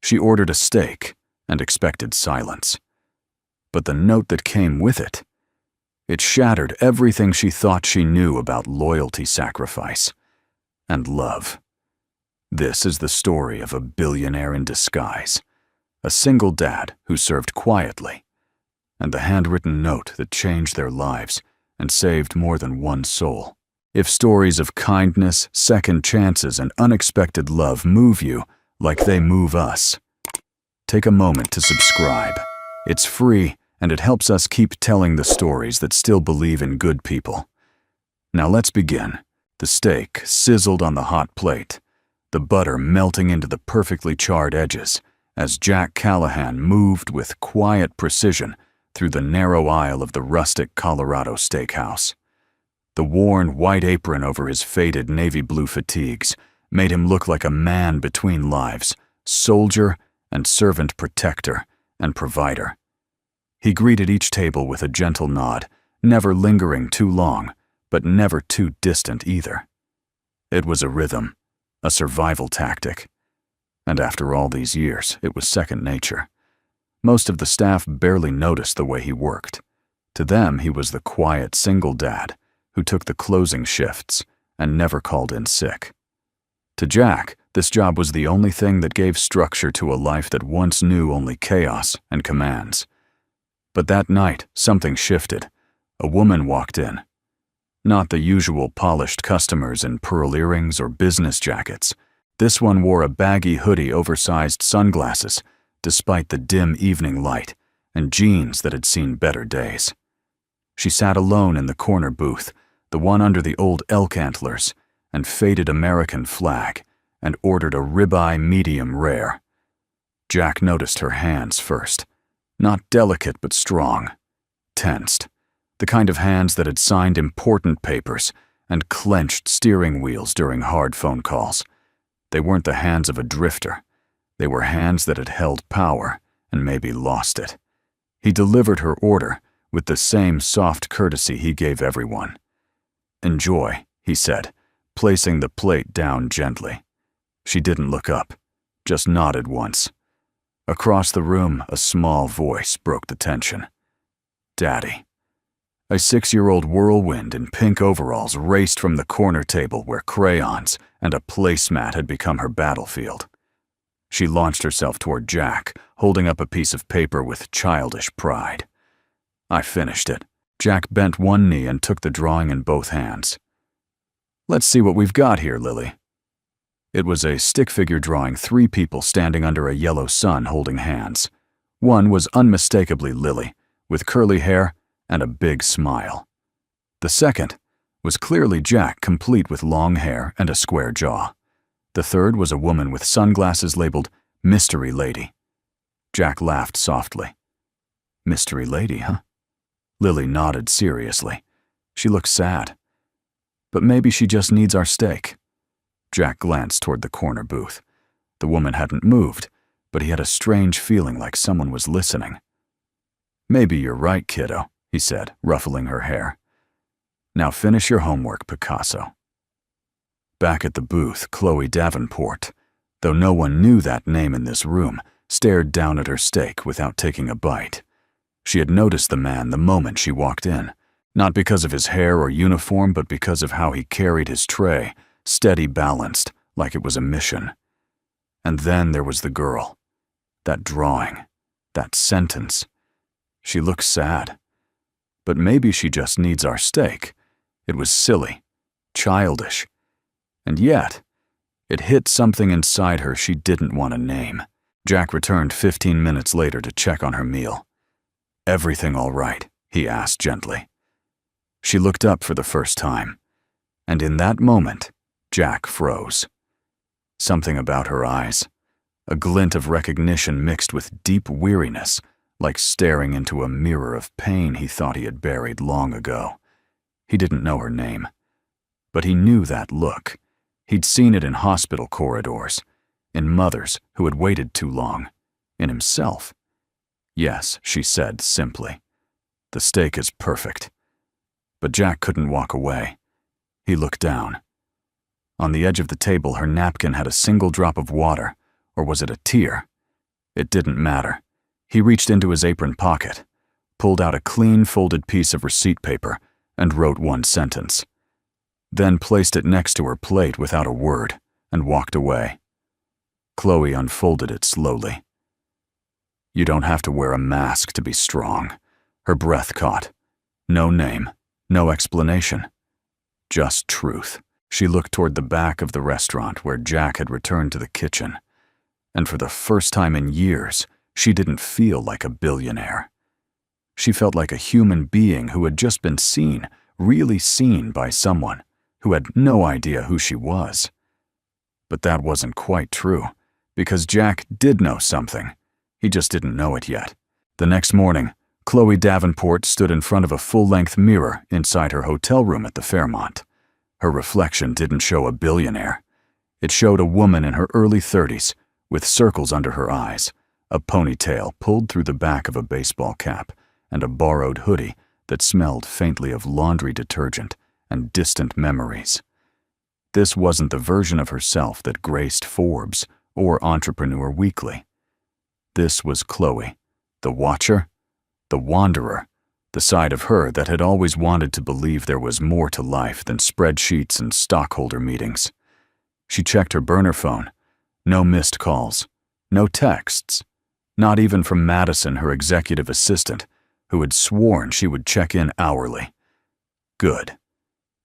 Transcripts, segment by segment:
She ordered a steak and expected silence. But the note that came with it, it shattered everything she thought she knew about loyalty, sacrifice, and love. This is the story of a billionaire in disguise, a single dad who served quietly, and the handwritten note that changed their lives and saved more than one soul. If stories of kindness, second chances, and unexpected love move you like they move us, take a moment to subscribe. It's free, and it helps us keep telling the stories that still believe in good people. Now let's begin. The steak sizzled on the hot plate, the butter melting into the perfectly charred edges as Jack Callahan moved with quiet precision through the narrow aisle of the rustic Colorado steakhouse. The worn white apron over his faded navy blue fatigues made him look like a man between lives, soldier and servant, protector and provider. He greeted each table with a gentle nod, never lingering too long, but never too distant either. It was a rhythm, a survival tactic. And after all these years, it was second nature. Most of the staff barely noticed the way he worked. To them, he was the quiet single dad who took the closing shifts and never called in sick. To Jack, this job was the only thing that gave structure to a life that once knew only chaos and commands. But that night, something shifted. A woman walked in. Not the usual polished customers in pearl earrings or business jackets. This one wore a baggy hoodie, oversized sunglasses, despite the dim evening light, and jeans that had seen better days. She sat alone in the corner booth, the one under the old elk antlers and faded American flag, and ordered a ribeye medium rare. Jack noticed her hands first. Not delicate but strong, tensed, the kind of hands that had signed important papers and clenched steering wheels during hard phone calls. They weren't the hands of a drifter. They were hands that had held power and maybe lost it. He delivered her order with the same soft courtesy he gave everyone. "Enjoy," he said, placing the plate down gently. She didn't look up, just nodded once. Across the room, a small voice broke the tension. "Daddy." A 6-year-old whirlwind in pink overalls raced from the corner table where crayons and a placemat had become her battlefield. She launched herself toward Jack, holding up a piece of paper with childish pride. "I finished it." Jack bent one knee and took the drawing in both hands. "Let's see what we've got here, Lily." It was a stick figure drawing 3 people standing under a yellow sun holding hands. One was unmistakably Lily, with curly hair and a big smile. The second was clearly Jack, complete with long hair and a square jaw. The third was a woman with sunglasses labeled Mystery Lady. Jack laughed softly. "Mystery Lady, huh?" Lily nodded seriously. She looked sad. "But maybe she just needs our steak." Jack glanced toward the corner booth. The woman hadn't moved, but he had a strange feeling like someone was listening. "Maybe you're right, kiddo," he said, ruffling her hair. "Now finish your homework, Picasso." Back at the booth, Chloe Davenport, though no one knew that name in this room, stared down at her steak without taking a bite. She had noticed the man the moment she walked in, not because of his hair or uniform, but because of how he carried his tray, steady balanced, like it was a mission. And then there was the girl. That drawing. That sentence. She looked sad. But maybe she just needs our steak. It was silly, childish. And yet, it hit something inside her she didn't want to name. Jack returned 15 minutes later to check on her meal. "Everything all right?" he asked gently. She looked up for the first time. And in that moment, Jack froze. Something about her eyes, a glint of recognition mixed with deep weariness, like staring into a mirror of pain he thought he had buried long ago. He didn't know her name, but he knew that look. He'd seen it in hospital corridors, in mothers who had waited too long, in himself. "Yes," she said simply. "The steak is perfect." But Jack couldn't walk away. He looked down. On the edge of the table, her napkin had a single drop of water, or was it a tear? It didn't matter. He reached into his apron pocket, pulled out a clean folded piece of receipt paper, and wrote one sentence. Then placed it next to her plate without a word and walked away. Chloe unfolded it slowly. You don't have to wear a mask to be strong. Her breath caught. No name, no explanation. Just truth. She looked toward the back of the restaurant where Jack had returned to the kitchen. And for the first time in years, she didn't feel like a billionaire. She felt like a human being who had just been seen, really seen by someone who had no idea who she was. But that wasn't quite true, because Jack did know something. He just didn't know it yet. The next morning, Chloe Davenport stood in front of a full-length mirror inside her hotel room at the Fairmont. Her reflection didn't show a billionaire. It showed a woman in her early 30s, with circles under her eyes, a ponytail pulled through the back of a baseball cap, and a borrowed hoodie that smelled faintly of laundry detergent and distant memories. This wasn't the version of herself that graced Forbes or Entrepreneur Weekly. This was Chloe, the watcher, the wanderer, the side of her that had always wanted to believe there was more to life than spreadsheets and stockholder meetings. She checked her burner phone. No missed calls, no texts, not even from Madison, her executive assistant, who had sworn she would check in hourly. Good.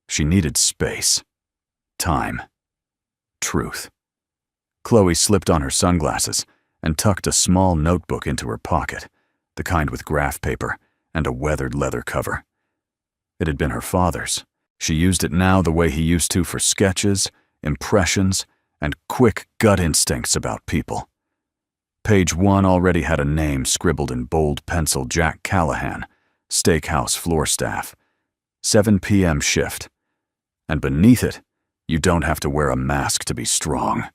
She needed space, time, truth. Chloe slipped on her sunglasses and tucked a small notebook into her pocket, the kind with graph paper and a weathered leather cover. It had been her father's. She used it now the way he used to for sketches, impressions, and quick gut instincts about people. Page 1 already had a name scribbled in bold pencil: Jack Callahan, steakhouse floor staff, 7 p.m. shift. And beneath it, you don't have to wear a mask to be strong.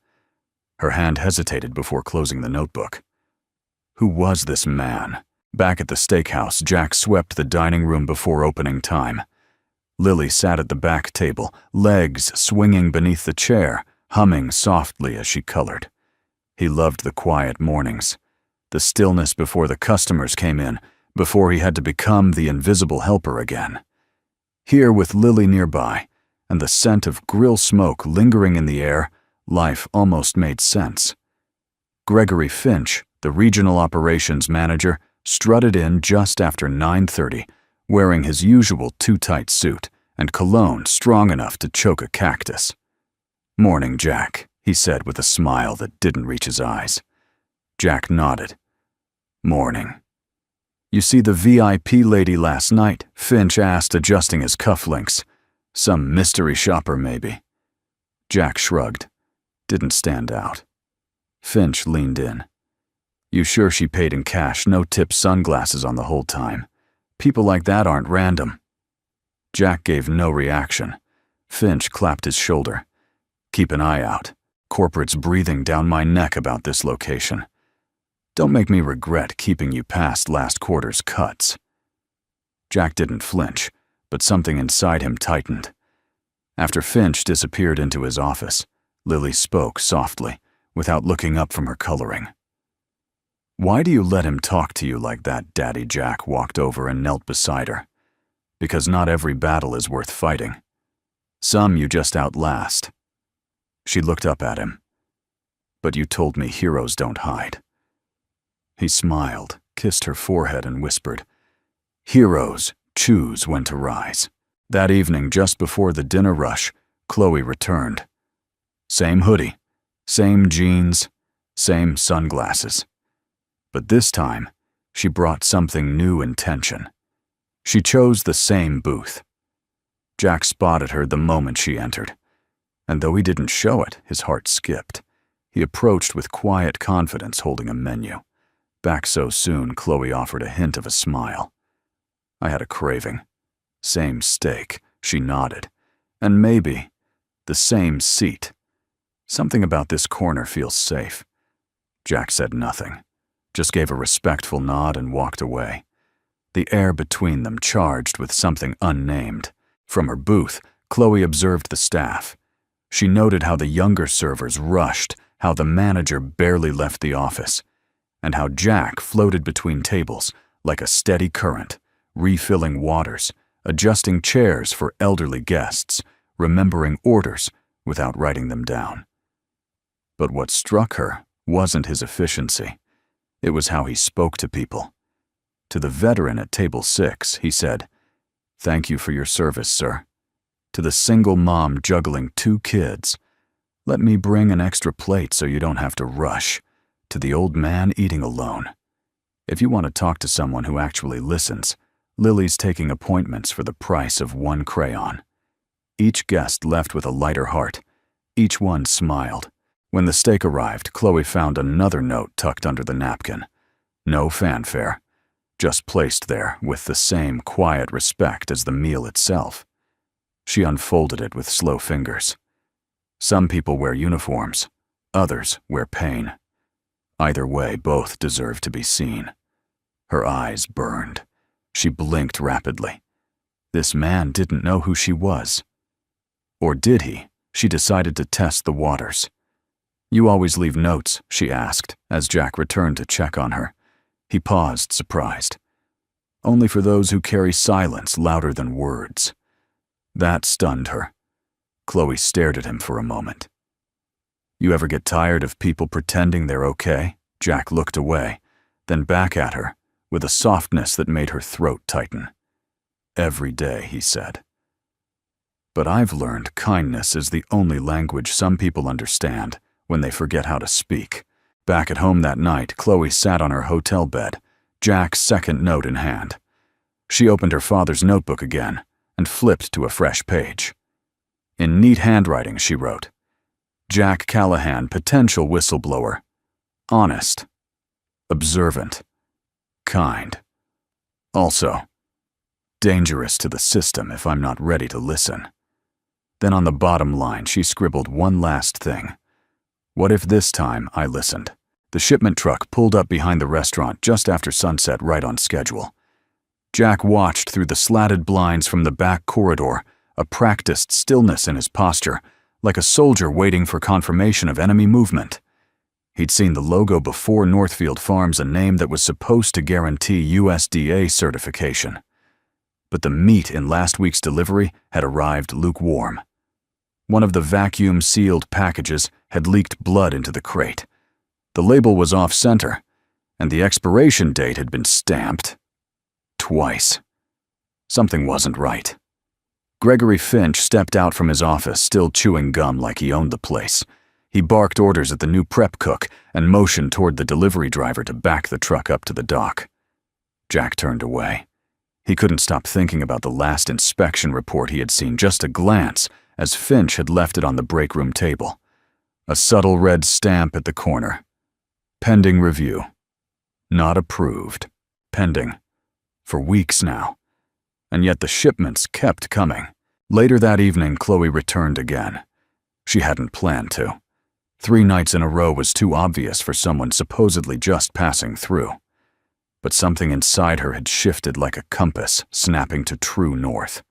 Her hand hesitated before closing the notebook. Who was this man? Back at the steakhouse, Jack swept the dining room before opening time. Lily sat at the back table, legs swinging beneath the chair, humming softly as she colored. He loved the quiet mornings, the stillness before the customers came in, before he had to become the invisible helper again. Here, with Lily nearby, and the scent of grill smoke lingering in the air, life almost made sense. Gregory Finch, the regional operations manager, strutted in just after 9:30, wearing his usual too-tight suit and cologne strong enough to choke a cactus. "Morning, Jack," he said with a smile that didn't reach his eyes. Jack nodded. "Morning." "You see the VIP lady last night?" Finch asked, adjusting his cufflinks. "Some mystery shopper, maybe." Jack shrugged. Didn't stand out. Finch leaned in. "You sure she paid in cash, no tip sunglasses on the whole time? People like that aren't random." Jack gave no reaction. Finch clapped his shoulder. "Keep an eye out. Corporate's breathing down my neck about this location. Don't make me regret keeping you past last quarter's cuts." Jack didn't flinch, but something inside him tightened. After Finch disappeared into his office, Lily spoke softly, without looking up from her coloring. "Why do you let him talk to you like that, Daddy?" Jack walked over and knelt beside her. "Because not every battle is worth fighting. Some you just outlast." She looked up at him. "But you told me heroes don't hide." He smiled, kissed her forehead, and whispered, "Heroes choose when to rise." That evening, just before the dinner rush, Chloe returned. Same hoodie, same jeans, same sunglasses. But this time, she brought something new in tension. She chose the same booth. Jack spotted her the moment she entered, and though he didn't show it, his heart skipped. He approached with quiet confidence, holding a menu. Back so soon, Chloe offered a hint of a smile. "I had a craving. Same steak," she nodded. "And maybe the same seat. Something about this corner feels safe." Jack said nothing, just gave a respectful nod and walked away. The air between them charged with something unnamed. From her booth, Chloe observed the staff. She noted how the younger servers rushed, how the manager barely left the office. and how Jack floated between tables like a steady current, refilling waters, adjusting chairs for elderly guests, remembering orders without writing them down. But what struck her wasn't his efficiency. It was how he spoke to people. To the veteran at table 6, he said, "Thank you for your service, sir." To the single mom juggling 2 kids, "Let me bring an extra plate so you don't have to rush." To the old man eating alone, "If you want to talk to someone who actually listens, Lily's taking appointments for the price of 1 crayon." Each guest left with a lighter heart. Each one smiled. When the steak arrived, Chloe found another note tucked under the napkin. No fanfare, just placed there with the same quiet respect as the meal itself. She unfolded it with slow fingers. Some people wear uniforms, others wear pain. Either way, both deserve to be seen. Her eyes burned. She blinked rapidly. This man didn't know who she was. Or did he? She decided to test the waters. "You always leave notes?" she asked, as Jack returned to check on her. He paused, surprised. "Only for those who carry silence louder than words." That stunned her. Chloe stared at him for a moment. "You ever get tired of people pretending they're okay?" Jack looked away, then back at her, with a softness that made her throat tighten. "Every day," he said. "But I've learned kindness is the only language some people understand when they forget how to speak." Back at home that night, Chloe sat on her hotel bed, Jack's second note in hand. She opened her father's notebook again and flipped to a fresh page. In neat handwriting, she wrote, "Jack Callahan, potential whistleblower. Honest. Observant. Kind. Also, dangerous to the system if I'm not ready to listen." Then on the bottom line, she scribbled one last thing. "What if this time I listened?" The shipment truck pulled up behind the restaurant just after sunset, right on schedule. Jack watched through the slatted blinds from the back corridor, a practiced stillness in his posture, like a soldier waiting for confirmation of enemy movement. He'd seen the logo before Northfield Farms, a name that was supposed to guarantee USDA certification. But the meat in last week's delivery had arrived lukewarm. One of the vacuum-sealed packages had leaked blood into the crate. The label was off-center, and the expiration date had been stamped twice. Something wasn't right. Gregory Finch stepped out from his office, still chewing gum like he owned the place. He barked orders at the new prep cook and motioned toward the delivery driver to back the truck up to the dock. Jack turned away. He couldn't stop thinking about the last inspection report he had seen, just a glance, as Finch had left it on the break room table. A subtle red stamp at the corner. Pending review. Not approved. Pending. For weeks now. And yet the shipments kept coming. Later that evening, Chloe returned again. She hadn't planned to. 3 nights in a row was too obvious for someone supposedly just passing through. But something inside her had shifted like a compass, snapping to true north.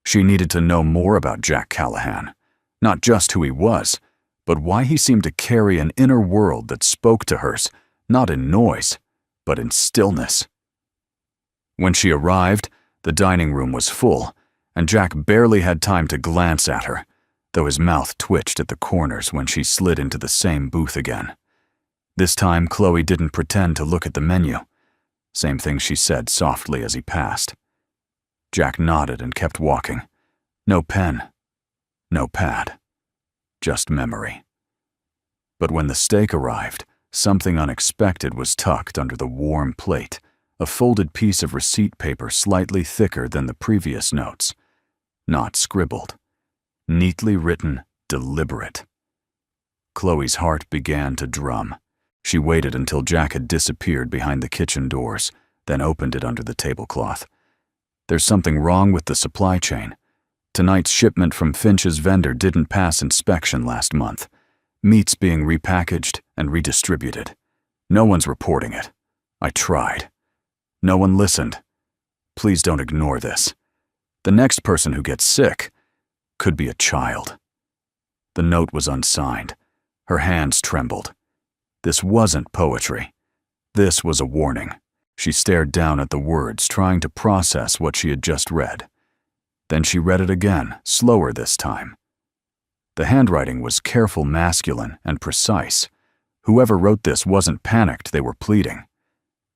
She needed to know more about Jack Callahan. Not just who he was, but why he seemed to carry an inner world that spoke to hers, not in noise, but in stillness. When she arrived, the dining room was full, and Jack barely had time to glance at her, though his mouth twitched at the corners when she slid into the same booth again. This time, Chloe didn't pretend to look at the menu. Same thing she said softly as he passed. Jack nodded and kept walking. No pen. No pad. Just memory. But when the steak arrived, something unexpected was tucked under the warm plate, a folded piece of receipt paper slightly thicker than the previous notes. Not scribbled. Neatly written, deliberate. Chloe's heart began to drum. She waited until Jack had disappeared behind the kitchen doors, then opened it under the tablecloth. There's something wrong with the supply chain. Tonight's shipment from Finch's vendor didn't pass inspection last month. Meat's being repackaged and redistributed. No one's reporting it. I tried. No one listened. Please don't ignore this. The next person who gets sick could be a child. The note was unsigned. Her hands trembled. This wasn't poetry. This was a warning. She stared down at the words, trying to process what she had just read. Then she read it again, slower this time. The handwriting was careful, masculine, and precise. Whoever wrote this wasn't panicked, they were pleading.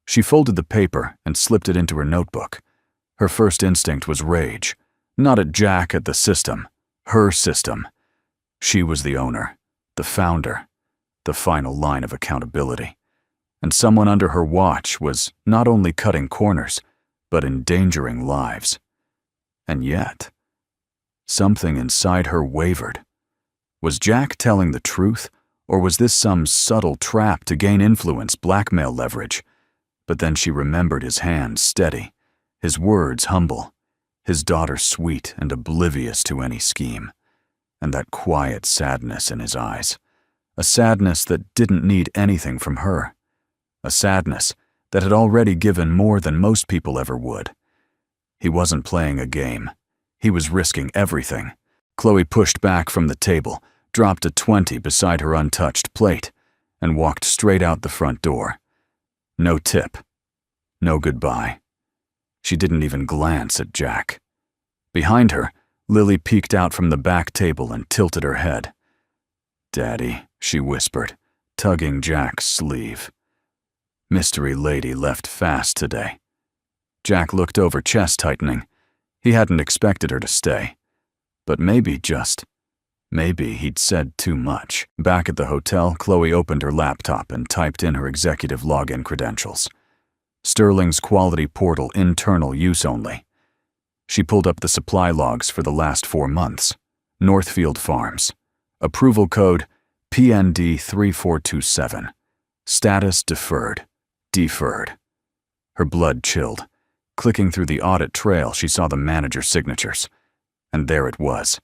She folded the paper and slipped it into her notebook. Her first instinct was rage. Not at Jack, at the system. Her system. She was the owner, the founder, the final line of accountability. And someone under her watch was not only cutting corners, but endangering lives. And yet, something inside her wavered. Was Jack telling the truth, or was this some subtle trap to gain influence, blackmail leverage? But then she remembered his hands steady, his words humble, his daughter sweet and oblivious to any scheme, and that quiet sadness in his eyes, a sadness that didn't need anything from her, a sadness that had already given more than most people ever would. He wasn't playing a game. He was risking everything. Chloe pushed back from the table, dropped a 20 beside her untouched plate, and walked straight out the front door. No tip. No goodbye. She didn't even glance at Jack. Behind her, Lily peeked out from the back table and tilted her head. "Daddy," she whispered, tugging Jack's sleeve. "Mystery lady left fast today." Jack looked over, chest tightening. He hadn't expected her to stay. But maybe he'd said too much. Back at the hotel, Chloe opened her laptop and typed in her executive login credentials. Sterling's quality portal, internal use only. She pulled up the supply logs for the last 4 months. Northfield Farms. Approval code PND 3427. Status deferred. Deferred. Her blood chilled. Clicking through the audit trail, she saw the manager's signatures. And there it was.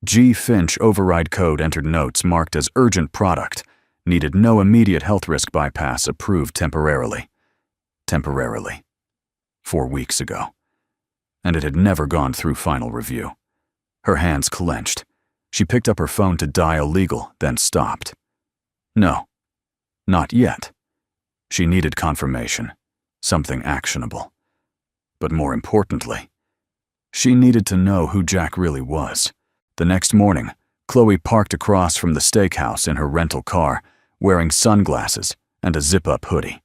G. Finch override code entered notes marked as urgent product. Needed no immediate health risk bypass, approved temporarily. Temporarily. 4 weeks ago. And it had never gone through final review. Her hands clenched. She picked up her phone to dial legal, then stopped. No. Not yet. She needed confirmation. Something actionable. But more importantly, she needed to know who Jack really was. The next morning, Chloe parked across from the steakhouse in her rental car, wearing sunglasses and a zip-up hoodie.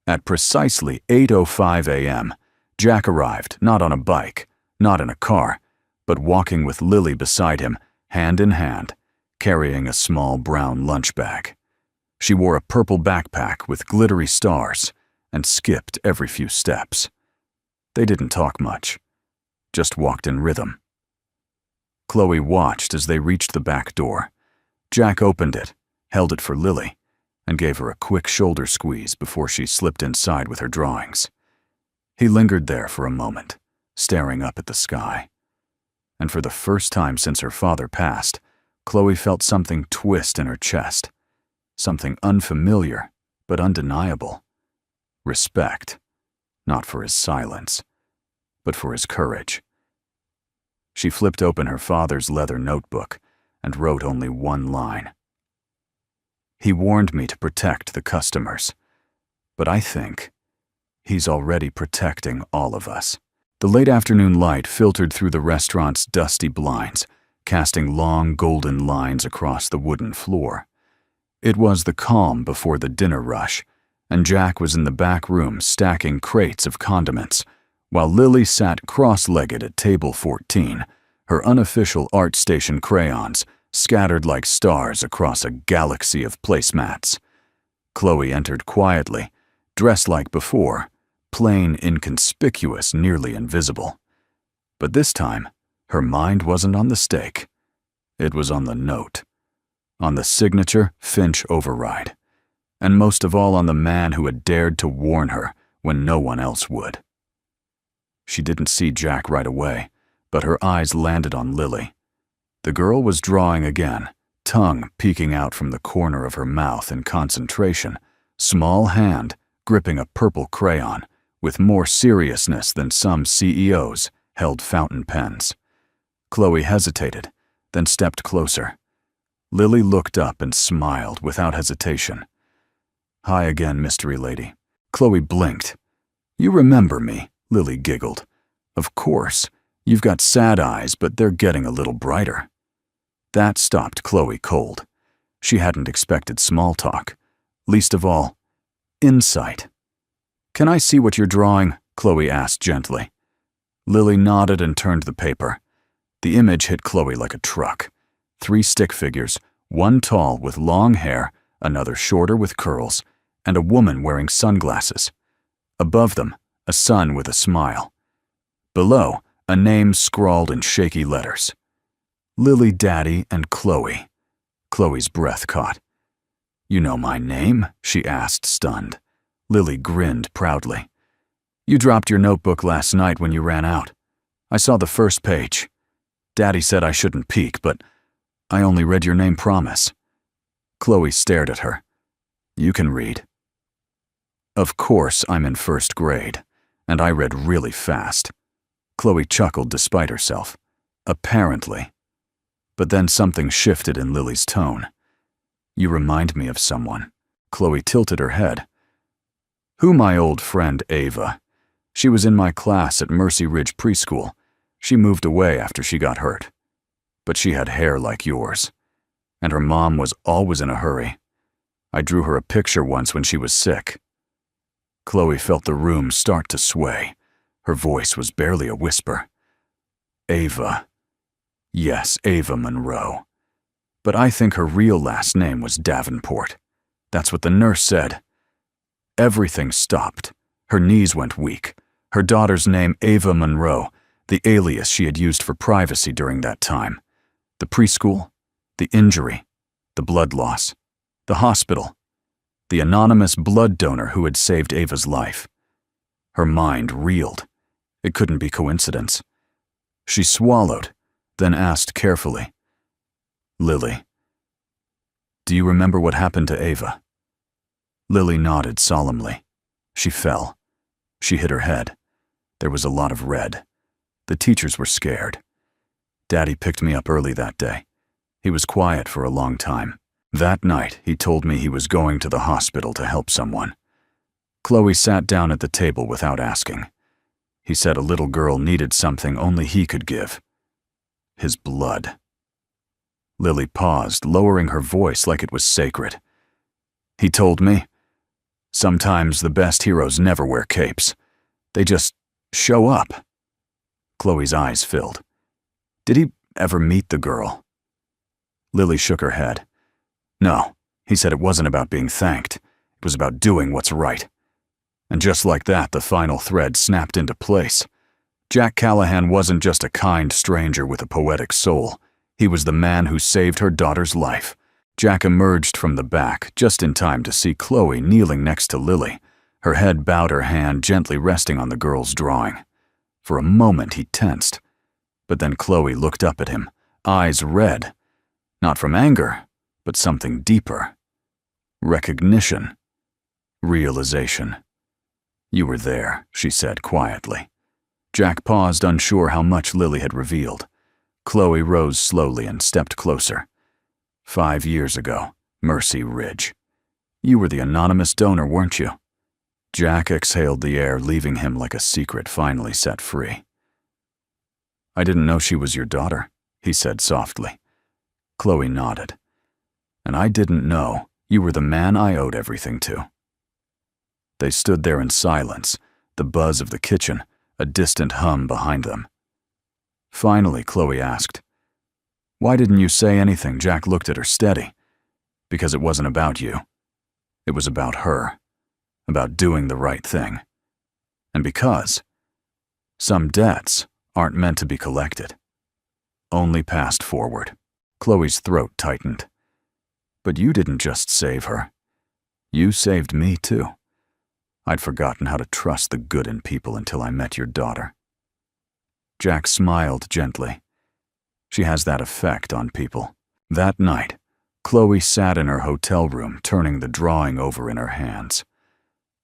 At precisely 8:05 a.m., Jack arrived, not on a bike, not in a car, but walking with Lily beside him, hand in hand, carrying a small brown lunch bag. She wore a purple backpack with glittery stars and skipped every few steps. They didn't talk much, just walked in rhythm. Chloe watched as they reached the back door. Jack opened it, held it for Lily, and gave her a quick shoulder squeeze before she slipped inside with her drawings. He lingered there for a moment, staring up at the sky. And for the first time since her father passed, Chloe felt something twist in her chest. Something unfamiliar, but undeniable. Respect. Not for his silence, but for his courage. She flipped open her father's leather notebook and wrote only one line. He warned me to protect the customers, but I think he's already protecting all of us. The late afternoon light filtered through the restaurant's dusty blinds, casting long golden lines across the wooden floor. It was the calm before the dinner rush, and Jack was in the back room stacking crates of condiments, while Lily sat cross-legged at table 14, her unofficial ArtStation crayons scattered like stars across a galaxy of placemats. Chloe entered quietly, dressed like before, plain, inconspicuous, nearly invisible. But this time, her mind wasn't on the steak. It was on the note. On the signature Finch override. And most of all on the man who had dared to warn her when no one else would. She didn't see Jack right away, but her eyes landed on Lily. The girl was drawing again, tongue peeking out from the corner of her mouth in concentration, small hand gripping a purple crayon, with more seriousness than some CEOs held fountain pens. Chloe hesitated, then stepped closer. Lily looked up and smiled without hesitation. Hi again, mystery lady. Chloe blinked. You remember me, Lily giggled. Of course. You've got sad eyes, but they're getting a little brighter. That stopped Chloe cold. She hadn't expected small talk. Least of all, insight. Can I see what you're drawing? Chloe asked gently. Lily nodded and turned the paper. The image hit Chloe like a truck. 3 stick figures, one tall with long hair, another shorter with curls, and a woman wearing sunglasses. Above them, a sun with a smile. Below, a name scrawled in shaky letters. Lily Daddy and Chloe. Chloe's breath caught. You know my name? She asked, stunned. Lily grinned proudly. You dropped your notebook last night when you ran out. I saw the first page. Daddy said I shouldn't peek, but I only read your name, promise. Chloe stared at her. You can read. Of course I'm in 1st grade, and I read really fast. Chloe chuckled despite herself. Apparently. But then something shifted in Lily's tone. You remind me of someone. Chloe tilted her head. Who? My old friend Ava. She was in my class at Mercy Ridge Preschool. She moved away after she got hurt. But she had hair like yours. And her mom was always in a hurry. I drew her a picture once when she was sick. Chloe felt the room start to sway. Her voice was barely a whisper. Ava. Yes, Ava Monroe. But I think her real last name was Davenport. That's what the nurse said. Everything stopped. Her knees went weak. Her daughter's name, Ava Monroe, the alias she had used for privacy during that time. The preschool, the injury, the blood loss, the hospital, the anonymous blood donor who had saved Ava's life. Her mind reeled. It couldn't be coincidence. She swallowed, then asked carefully, Lily, do you remember what happened to Ava? Lily nodded solemnly. She fell. She hit her head. There was a lot of red. The teachers were scared. Daddy picked me up early that day. He was quiet for a long time. That night, he told me he was going to the hospital to help someone. Chloe sat down at the table without asking. He said a little girl needed something only he could give. His blood. Lily paused, lowering her voice like it was sacred. He told me, sometimes the best heroes never wear capes. They just show up. Chloe's eyes filled. Did he ever meet the girl? Lily shook her head. No, he said it wasn't about being thanked. It was about doing what's right. And just like that, the final thread snapped into place. Jack Callahan wasn't just a kind stranger with a poetic soul. He was the man who saved her daughter's life. Jack emerged from the back, just in time to see Chloe kneeling next to Lily, her head bowed, her hand gently resting on the girl's drawing. For a moment he tensed. But then Chloe looked up at him, eyes red. Not from anger, but something deeper. Recognition. Realization. You were there, she said quietly. Jack paused, unsure how much Lily had revealed. Chloe rose slowly and stepped closer. 5 years ago, Mercy Ridge. You were the anonymous donor, weren't you? Jack exhaled the air, leaving him like a secret finally set free. I didn't know she was your daughter, he said softly. Chloe nodded. And I didn't know you were the man I owed everything to. They stood there in silence, the buzz of the kitchen, a distant hum behind them. Finally, Chloe asked, why didn't you say anything? Jack looked at her steady. Because it wasn't about you. It was about her. About doing the right thing. And because some debts aren't meant to be collected. Only passed forward. Chloe's throat tightened. But you didn't just save her. You saved me too. I'd forgotten how to trust the good in people until I met your daughter. Jack smiled gently. She has that effect on people. That night, Chloe sat in her hotel room, turning the drawing over in her hands.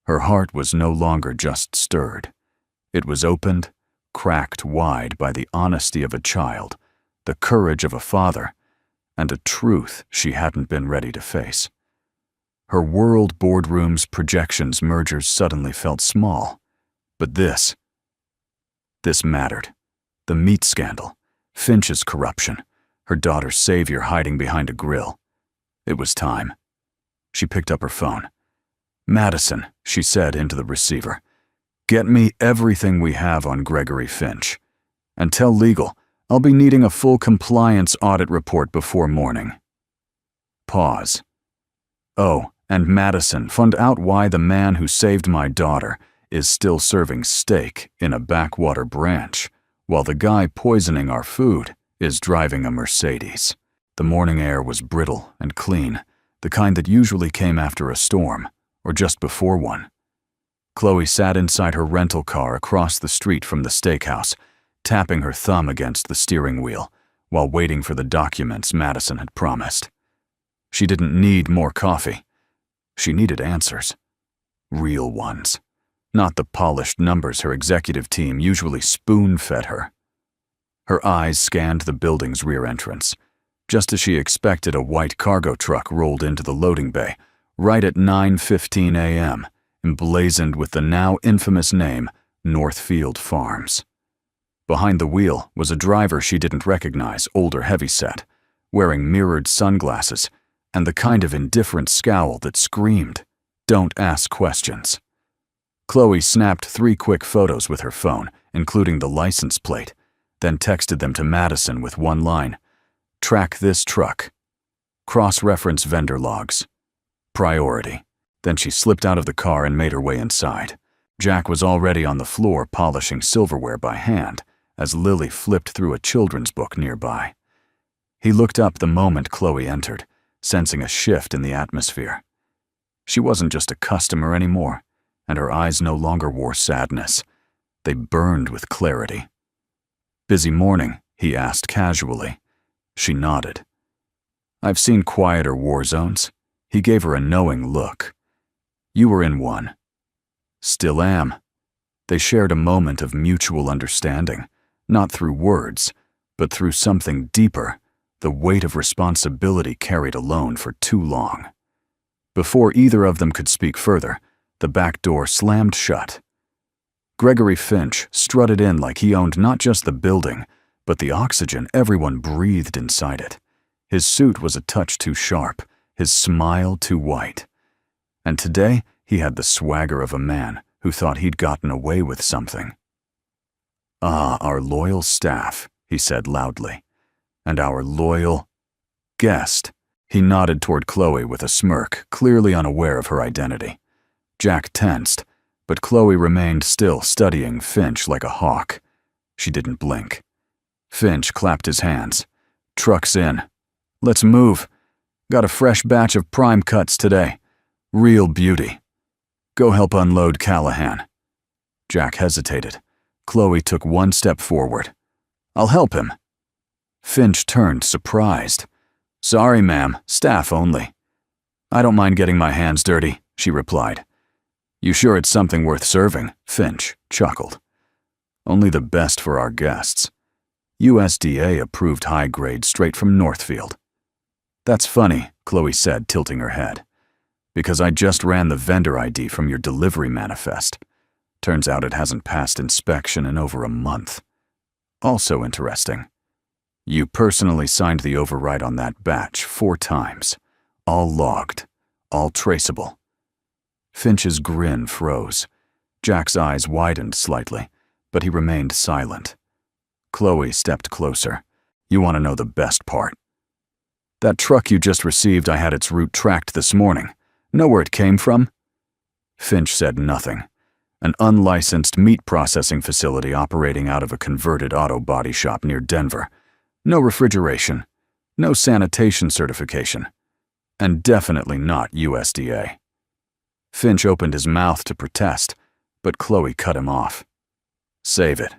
Her heart was no longer just stirred. It was opened, cracked wide by the honesty of a child, the courage of a father, and a truth she hadn't been ready to face. Her world, boardrooms, projections, mergers suddenly felt small. But this mattered. The meat scandal, Finch's corruption, her daughter's savior hiding behind a grill. It was time. She picked up her phone. "Madison," she said into the receiver, "get me everything we have on Gregory Finch. And tell legal, I'll be needing a full compliance audit report before morning." Pause. "Oh, and Madison, find out why the man who saved my daughter is still serving steak in a backwater branch, while the guy poisoning our food is driving a Mercedes." The morning air was brittle and clean, the kind that usually came after a storm, or just before one. Chloe sat inside her rental car across the street from the steakhouse, tapping her thumb against the steering wheel, while waiting for the documents Madison had promised. She didn't need more coffee. She needed answers. Real ones. Not the polished numbers her executive team usually spoon-fed her. Her eyes scanned the building's rear entrance. Just as she expected, a white cargo truck rolled into the loading bay, right at 9:15 a.m., emblazoned with the now infamous name Northfield Farms. Behind the wheel was a driver she didn't recognize, older, heavyset, wearing mirrored sunglasses and the kind of indifferent scowl that screamed, "Don't ask questions." Chloe snapped 3 quick photos with her phone, including the license plate, then texted them to Madison with one line: "Track this truck. Cross-reference vendor logs. Priority." Then she slipped out of the car and made her way inside. Jack was already on the floor polishing silverware by hand as Lily flipped through a children's book nearby. He looked up the moment Chloe entered, sensing a shift in the atmosphere. She wasn't just a customer anymore, and her eyes no longer wore sadness. They burned with clarity. "Busy morning?" he asked casually. She nodded. "I've seen quieter war zones." He gave her a knowing look. "You were in one." "Still am." They shared a moment of mutual understanding, not through words, but through something deeper, the weight of responsibility carried alone for too long. Before either of them could speak further, the back door slammed shut. Gregory Finch strutted in like he owned not just the building, but the oxygen everyone breathed inside it. His suit was a touch too sharp, his smile too white. And today, he had the swagger of a man who thought he'd gotten away with something. "Ah, our loyal staff," he said loudly. "And our loyal guest." He nodded toward Chloe with a smirk, clearly unaware of her identity. Jack tensed, but Chloe remained still, studying Finch like a hawk. She didn't blink. Finch clapped his hands. "Truck's in. Let's move. Got a fresh batch of prime cuts today. Real beauty. Go help unload Callahan." Jack hesitated. Chloe took one step forward. "I'll help him." Finch turned, surprised. "Sorry, ma'am. Staff only." "I don't mind getting my hands dirty," she replied. "You sure it's something worth serving?" Finch chuckled. "Only the best for our guests. USDA approved high grade straight from Northfield." "That's funny," Chloe said, tilting her head. "Because I just ran the vendor ID from your delivery manifest. Turns out it hasn't passed inspection in over a month. Also interesting. You personally signed the override on that batch 4 times. All logged. All traceable." Finch's grin froze. Jack's eyes widened slightly, but he remained silent. Chloe stepped closer. "You want to know the best part? That truck you just received, I had its route tracked this morning. Know where it came from?" Finch said nothing. An unlicensed meat processing facility operating out of a converted auto body shop near Denver. No refrigeration, no sanitation certification, and definitely not USDA. Finch opened his mouth to protest, but Chloe cut him off. "Save it.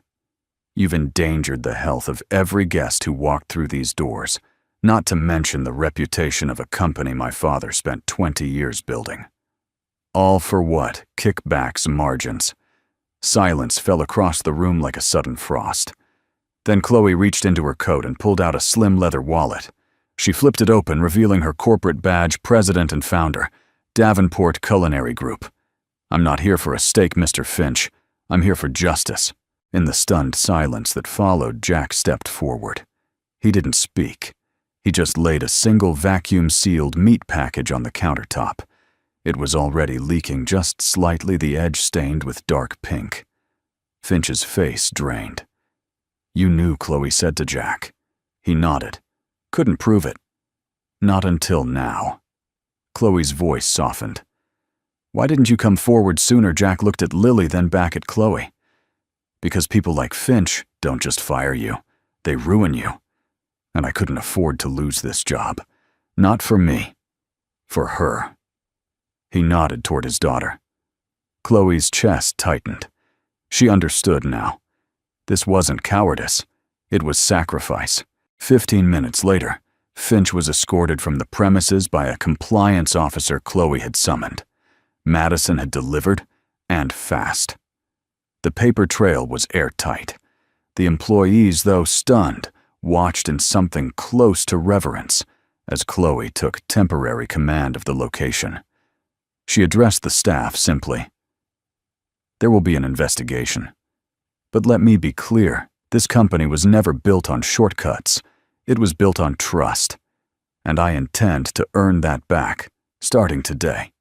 You've endangered the health of every guest who walked through these doors, not to mention the reputation of a company my father spent 20 years building. All for what? Kickbacks, margins." Silence fell across the room like a sudden frost. Then Chloe reached into her coat and pulled out a slim leather wallet. She flipped it open, revealing her corporate badge, president and founder, Davenport Culinary Group. I'm not here for a steak, Mr. Finch. I'm here for justice." In the stunned silence that followed, Jack stepped forward. He didn't speak. He just laid a single vacuum-sealed meat package on the countertop. It was already leaking just slightly, the edge stained with dark pink. Finch's face drained. "You knew," Chloe said to Jack. He nodded. "Couldn't prove it." "Not until now." Chloe's voice softened. "Why didn't you come forward sooner?" Jack looked at Lily, then back at Chloe. "Because people like Finch don't just fire you. They ruin you. And I couldn't afford to lose this job. Not for me. For her." He nodded toward his daughter. Chloe's chest tightened. She understood now. This wasn't cowardice. It was sacrifice. 15 minutes later, Finch was escorted from the premises by a compliance officer Chloe had summoned. Madison had delivered, and fast. The paper trail was airtight. The employees, though stunned, watched in something close to reverence as Chloe took temporary command of the location. She addressed the staff simply. "There will be an investigation. But let me be clear, this company was never built on shortcuts. It was built on trust. And I intend to earn that back, starting today."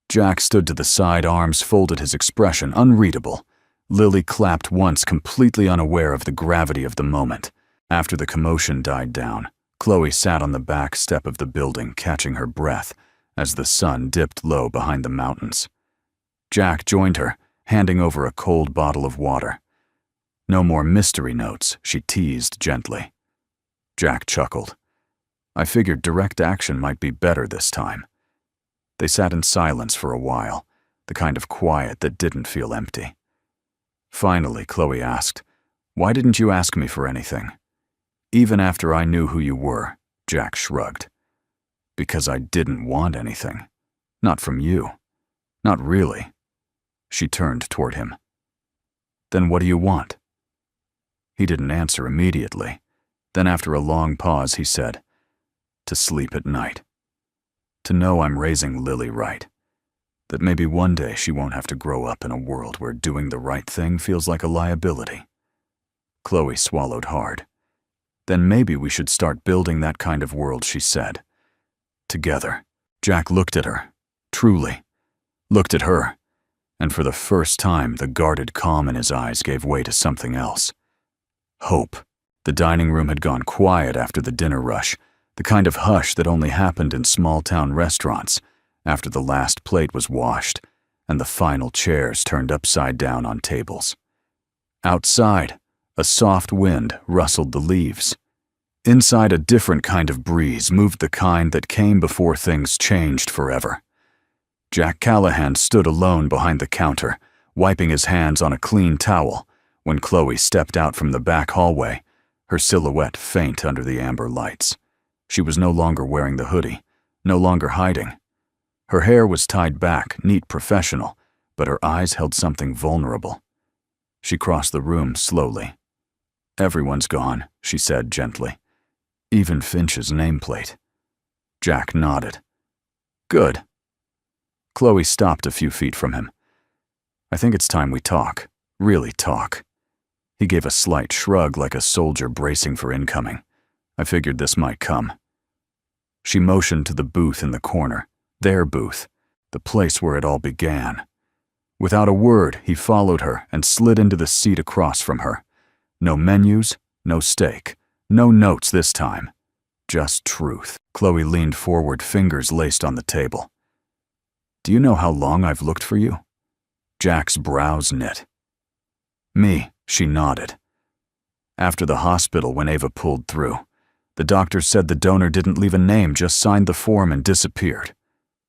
Jack stood to the side, arms folded, his expression unreadable. Lily clapped once, completely unaware of the gravity of the moment. After the commotion died down, Chloe sat on the back step of the building, catching her breath as the sun dipped low behind the mountains. Jack joined her, handing over a cold bottle of water. "No more mystery notes," she teased gently. Jack chuckled. "I figured direct action might be better this time." They sat in silence for a while, the kind of quiet that didn't feel empty. Finally, Chloe asked, "Why didn't you ask me for anything?" "Even after I knew who you were," Jack shrugged. "Because I didn't want anything. Not from you. Not really." She turned toward him. "Then what do you want?" He didn't answer immediately. Then after a long pause, he said, "To sleep at night. To know I'm raising Lily right. That maybe one day she won't have to grow up in a world where doing the right thing feels like a liability." Chloe swallowed hard. "Then maybe we should start building that kind of world," she said. "Together." Jack looked at her, truly. Looked at her, and for the first time the guarded calm in his eyes gave way to something else. Hope. The dining room had gone quiet after the dinner rush, the kind of hush that only happened in small-town restaurants after the last plate was washed and the final chairs turned upside down on tables. Outside, a soft wind rustled the leaves. Inside, a different kind of breeze moved, the kind that came before things changed forever. Jack Callahan stood alone behind the counter, wiping his hands on a clean towel, when Chloe stepped out from the back hallway, her silhouette faint under the amber lights. She was no longer wearing the hoodie, no longer hiding. Her hair was tied back, neat, professional, but her eyes held something vulnerable. She crossed the room slowly. "Everyone's gone," she said gently. "Even Finch's nameplate." Jack nodded. "Good." Chloe stopped a few feet from him. "I think it's time we talk, really talk." He gave a slight shrug, like a soldier bracing for incoming. "I figured this might come." She motioned to the booth in the corner, their booth, the place where it all began. Without a word, he followed her and slid into the seat across from her. No menus, no steak, no notes this time. Just truth. Chloe leaned forward, fingers laced on the table. "Do you know how long I've looked for you?" Jack's brows knit. "Me," she nodded. "After the hospital, when Ava pulled through. The doctor said the donor didn't leave a name, just signed the form and disappeared.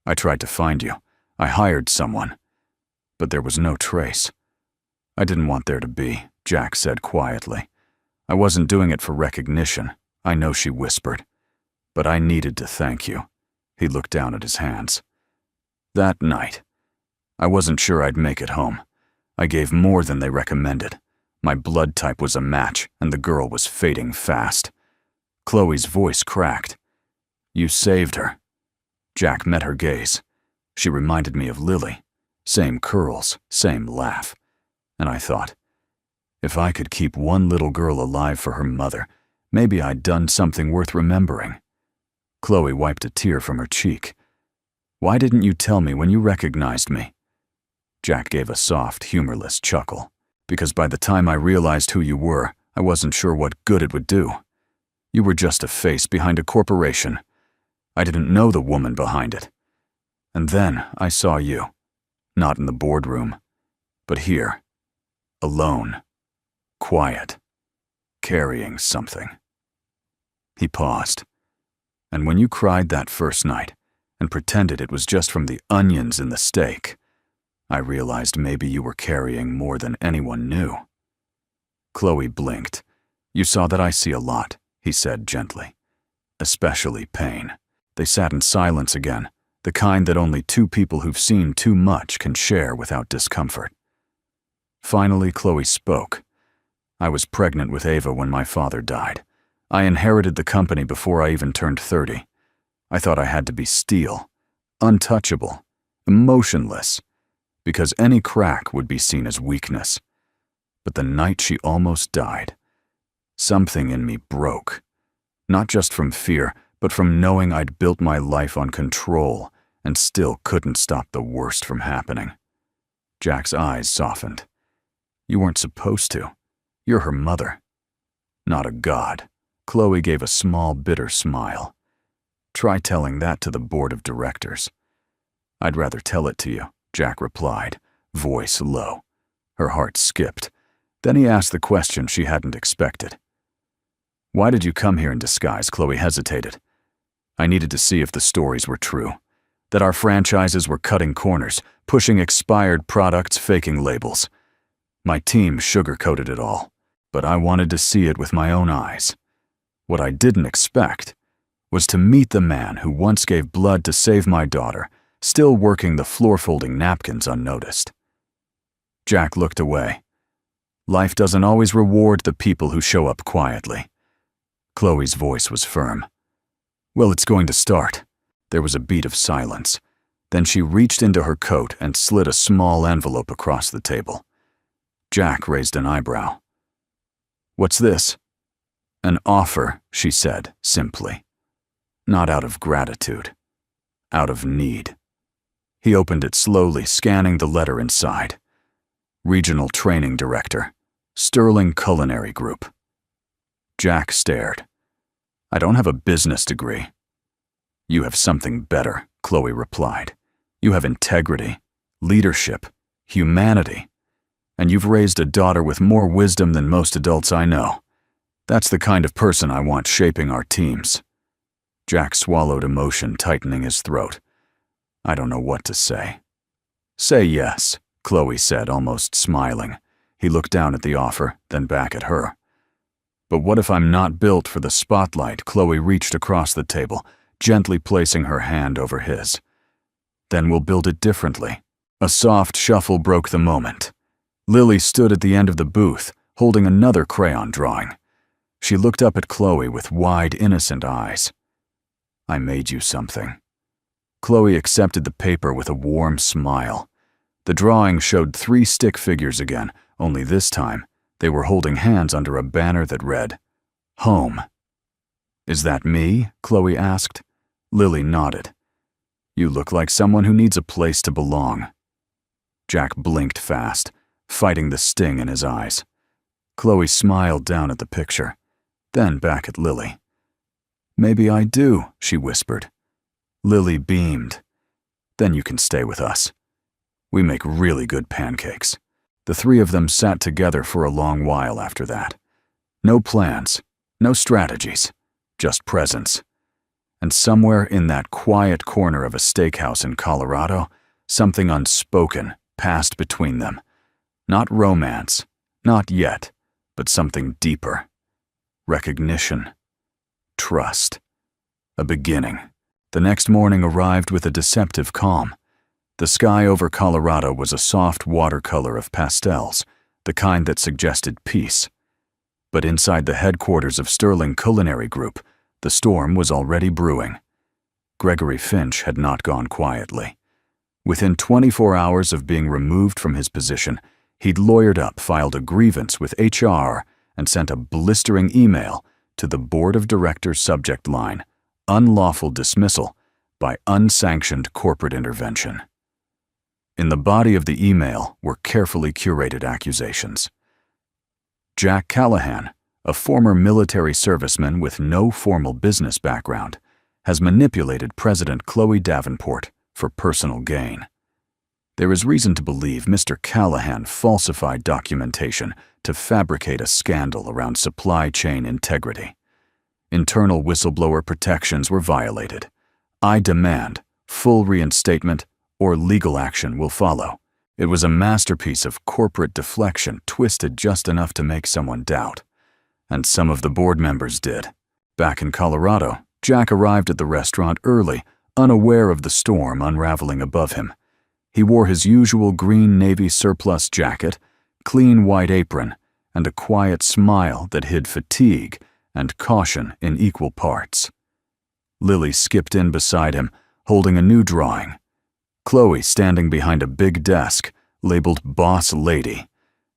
I tried to find you. I hired someone. But there was no trace. I didn't want there to be," Jack said quietly. "I wasn't doing it for recognition, I know," she whispered. "But I needed to thank you." He looked down at his hands. "That night, I wasn't sure I'd make it home. I gave more than they recommended. My blood type was a match, and the girl was fading fast." Chloe's voice cracked. "You saved her." Jack met her gaze. She reminded me of Lily. Same curls, same laugh. And I thought, if I could keep one little girl alive for her mother, maybe I'd done something worth remembering. Chloe wiped a tear from her cheek. Why didn't you tell me when you recognized me? Jack gave a soft, humorless chuckle. Because by the time I realized who you were, I wasn't sure what good it would do. You were just a face behind a corporation. I didn't know the woman behind it. And then I saw you. Not in the boardroom, but here. Alone. Quiet. Carrying something. He paused. And when you cried that first night, and pretended it was just from the onions in the steak, I realized maybe you were carrying more than anyone knew. Chloe blinked. You saw that I see a lot, he said gently. Especially pain. They sat in silence again, the kind that only two people who've seen too much can share without discomfort. Finally, Chloe spoke. I was pregnant with Ava when my father died. I inherited the company before I even turned 30. I thought I had to be steel, untouchable, emotionless, because any crack would be seen as weakness. But the night she almost died, something in me broke. Not just from fear, but from knowing I'd built my life on control and still couldn't stop the worst from happening. Jack's eyes softened. You weren't supposed to. You're her mother. Not a god. Chloe gave a small, bitter smile. Try telling that to the board of directors. I'd rather tell it to you, Jack replied, voice low. Her heart skipped. Then he asked the question she hadn't expected. Why did you come here in disguise? Chloe hesitated. I needed to see if the stories were true. That our franchises were cutting corners, pushing expired products, faking labels. My team sugarcoated it all, but I wanted to see it with my own eyes. What I didn't expect was to meet the man who once gave blood to save my daughter, still working the floor-folding napkins unnoticed. Jack looked away. Life doesn't always reward the people who show up quietly. Chloe's voice was firm. Well, it's going to start. There was a beat of silence. Then she reached into her coat and slid a small envelope across the table. Jack raised an eyebrow. What's this? An offer, she said, simply. Not out of gratitude. Out of need. He opened it slowly, scanning the letter inside. Regional Training Director, Sterling Culinary Group. Jack stared. I don't have a business degree. You have something better, Chloe replied. You have integrity, leadership, humanity, and you've raised a daughter with more wisdom than most adults I know. That's the kind of person I want shaping our teams. Jack swallowed emotion, tightening his throat. I don't know what to say. Say yes, Chloe said, almost smiling. He looked down at the offer, then back at her. But what if I'm not built for the spotlight? Chloe reached across the table, gently placing her hand over his. Then we'll build it differently. A soft shuffle broke the moment. Lily stood at the end of the booth, holding another crayon drawing. She looked up at Chloe with wide, innocent eyes. I made you something. Chloe accepted the paper with a warm smile. The drawing showed 3 stick figures again, only this time they were holding hands under a banner that read, Home. Is that me? Chloe asked. Lily nodded. You look like someone who needs a place to belong. Jack blinked fast, fighting the sting in his eyes. Chloe smiled down at the picture, then back at Lily. Maybe I do, she whispered. Lily beamed. Then you can stay with us. We make really good pancakes. The 3 of them sat together for a long while after that. No plans, no strategies, just presence. And somewhere in that quiet corner of a steakhouse in Colorado, something unspoken passed between them. Not romance, not yet, but something deeper. Recognition. Trust. A beginning. The next morning arrived with a deceptive calm. The sky over Colorado was a soft watercolor of pastels, the kind that suggested peace. But inside the headquarters of Sterling Culinary Group, the storm was already brewing. Gregory Finch had not gone quietly. Within 24 hours of being removed from his position, he'd lawyered up, filed a grievance with HR, and sent a blistering email to the board of directors subject line, "Unlawful dismissal by unsanctioned corporate intervention." In the body of the email were carefully curated accusations. Jack Callahan, a former military serviceman with no formal business background, has manipulated President Chloe Davenport for personal gain. There is reason to believe Mr. Callahan falsified documentation to fabricate a scandal around supply chain integrity. Internal whistleblower protections were violated. I demand full reinstatement or legal action will follow. It was a masterpiece of corporate deflection twisted just enough to make someone doubt. And some of the board members did. Back in Colorado, Jack arrived at the restaurant early, unaware of the storm unraveling above him. He wore his usual green Navy surplus jacket, clean white apron, and a quiet smile that hid fatigue and caution in equal parts. Lily skipped in beside him, holding a new drawing. Chloe standing behind a big desk, labeled Boss Lady,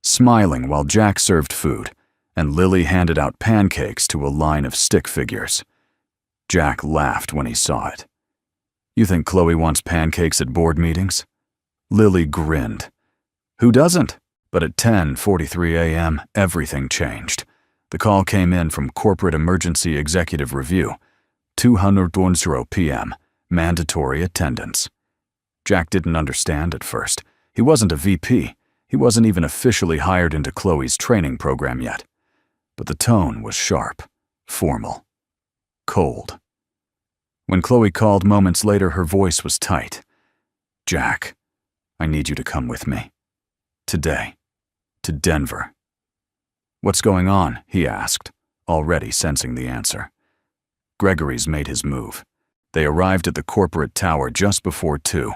smiling while Jack served food, and Lily handed out pancakes to a line of stick figures. Jack laughed when he saw it. "You think Chloe wants pancakes at board meetings?" Lily grinned. "Who doesn't?" But at 10:43 a.m., everything changed. The call came in from Corporate Emergency Executive Review, 2:10 p.m., mandatory attendance. Jack didn't understand at first. He wasn't a VP. He wasn't even officially hired into Chloe's training program yet. But the tone was sharp, formal, cold. When Chloe called moments later, her voice was tight. "Jack, I need you to come with me. Today. To Denver." "What's going on?" he asked, already sensing the answer. Gregory's made his move. They arrived at the corporate tower just before 2.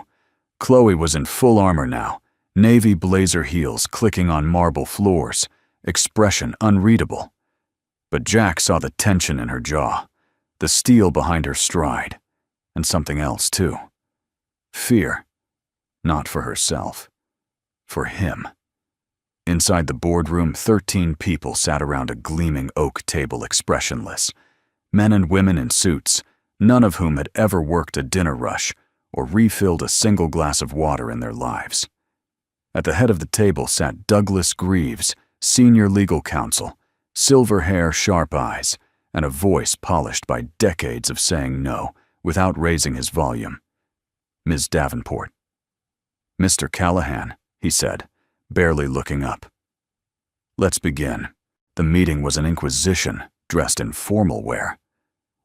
Chloe was in full armor now, navy blazer heels clicking on marble floors, expression unreadable. But Jack saw the tension in her jaw, the steel behind her stride, and something else too. Fear. Not for herself. For him. Inside the boardroom, 13 people sat around a gleaming oak table expressionless. Men and women in suits, none of whom had ever worked a dinner rush or refilled a single glass of water in their lives. At the head of the table sat Douglas Greaves, senior legal counsel, silver hair, sharp eyes, and a voice polished by decades of saying no without raising his volume. "Ms. Davenport." "Mr. Callahan," he said, barely looking up. "Let's begin." The meeting was an inquisition, dressed in formal wear.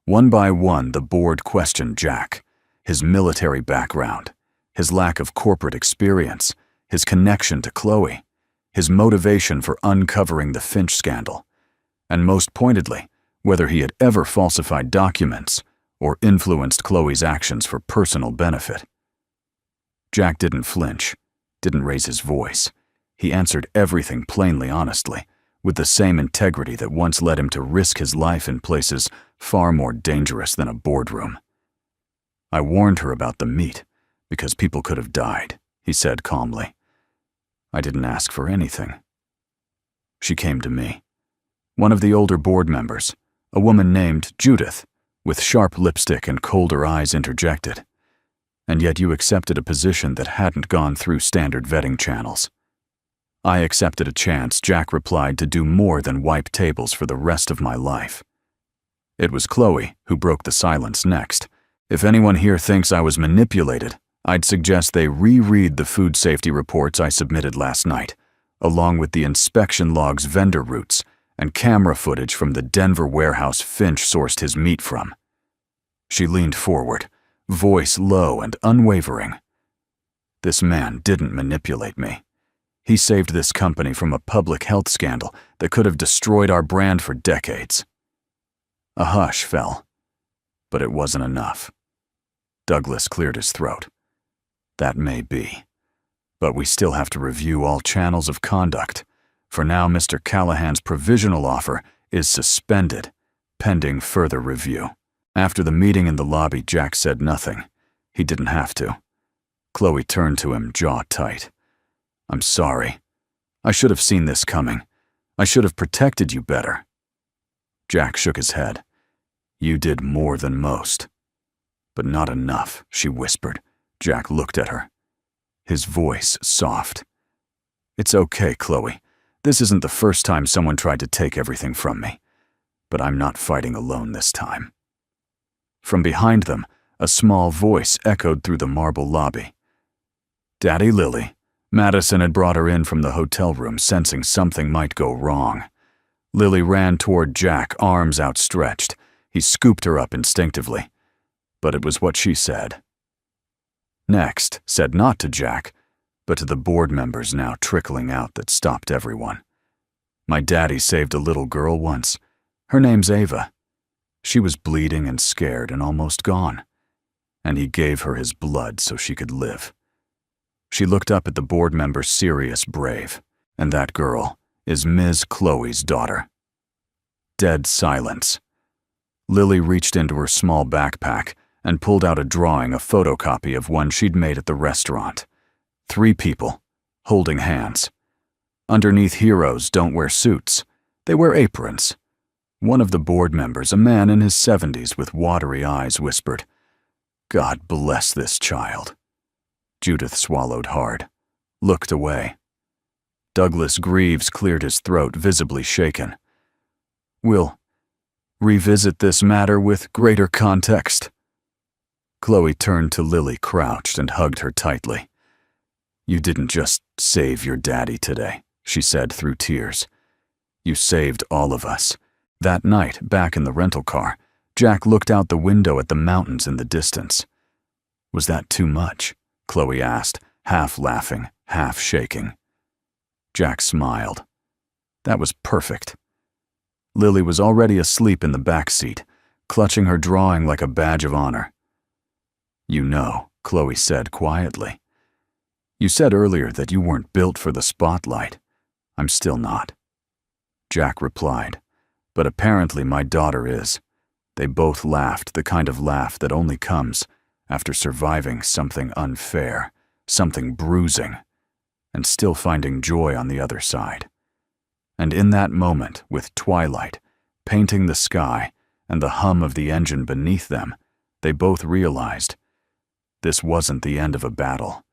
One by one, the board questioned Jack, his military background, his lack of corporate experience, his connection to Chloe, his motivation for uncovering the Finch scandal, and most pointedly, whether he had ever falsified documents or influenced Chloe's actions for personal benefit. Jack didn't flinch, didn't raise his voice. He answered everything plainly, honestly, with the same integrity that once led him to risk his life in places far more dangerous than a boardroom. "I warned her about the meat, because people could have died," he said calmly. "I didn't ask for anything. She came to me." One of the older board members, a woman named Judith, with sharp lipstick and colder eyes, interjected. "And yet you accepted a position that hadn't gone through standard vetting channels." "I accepted a chance," Jack replied, "to do more than wipe tables for the rest of my life." It was Chloe who broke the silence next. "If anyone here thinks I was manipulated, I'd suggest they reread the food safety reports I submitted last night, along with the inspection logs, vendor routes, and camera footage from the Denver warehouse Finch sourced his meat from." She leaned forward, voice low and unwavering. "This man didn't manipulate me. He saved this company from a public health scandal that could have destroyed our brand for decades." A hush fell, but it wasn't enough. Douglas cleared his throat. "That may be, but we still have to review all channels of conduct. For now, Mr. Callahan's provisional offer is suspended, pending further review." After the meeting in the lobby, Jack said nothing. He didn't have to. Chloe turned to him, jaw tight. I'm sorry. I should have seen this coming. I should have protected you better. Jack shook his head. You did more than most. But not enough, she whispered. Jack looked at her. His voice soft. It's okay, Chloe. This isn't the first time someone tried to take everything from me. But I'm not fighting alone this time. From behind them, a small voice echoed through the marble lobby. Daddy Lily. Madison had brought her in from the hotel room, sensing something might go wrong. Lily ran toward Jack, arms outstretched. He scooped her up instinctively. But it was what she said. Next, said not to Jack, but to the board members now trickling out that stopped everyone. My daddy saved a little girl once. Her name's Ava. She was bleeding and scared and almost gone. And he gave her his blood so she could live. She looked up at the board member, serious, brave. And that girl is Ms. Chloe's daughter. Dead silence. Lily reached into her small backpack and pulled out a drawing, a photocopy of one she'd made at the restaurant. 3 people, holding hands. Underneath heroes don't wear suits. They wear aprons. One of the board members, a man in his 70s with watery eyes, whispered, God bless this child. Judith swallowed hard, looked away. Douglas Greaves cleared his throat, visibly shaken. We'll revisit this matter with greater context. Chloe turned to Lily, crouched, and hugged her tightly. You didn't just save your daddy today, she said through tears. You saved all of us. That night, back in the rental car, Jack looked out the window at the mountains in the distance. Was that too much? Chloe asked, half laughing, half shaking. Jack smiled. That was perfect. Lily was already asleep in the back seat, clutching her drawing like a badge of honor. You know, Chloe said quietly. You said earlier that you weren't built for the spotlight. I'm still not. Jack replied, but apparently my daughter is. They both laughed, the kind of laugh that only comes after surviving something unfair, something bruising, and still finding joy on the other side. And in that moment, with twilight painting the sky and the hum of the engine beneath them, they both realized this wasn't the end of a battle.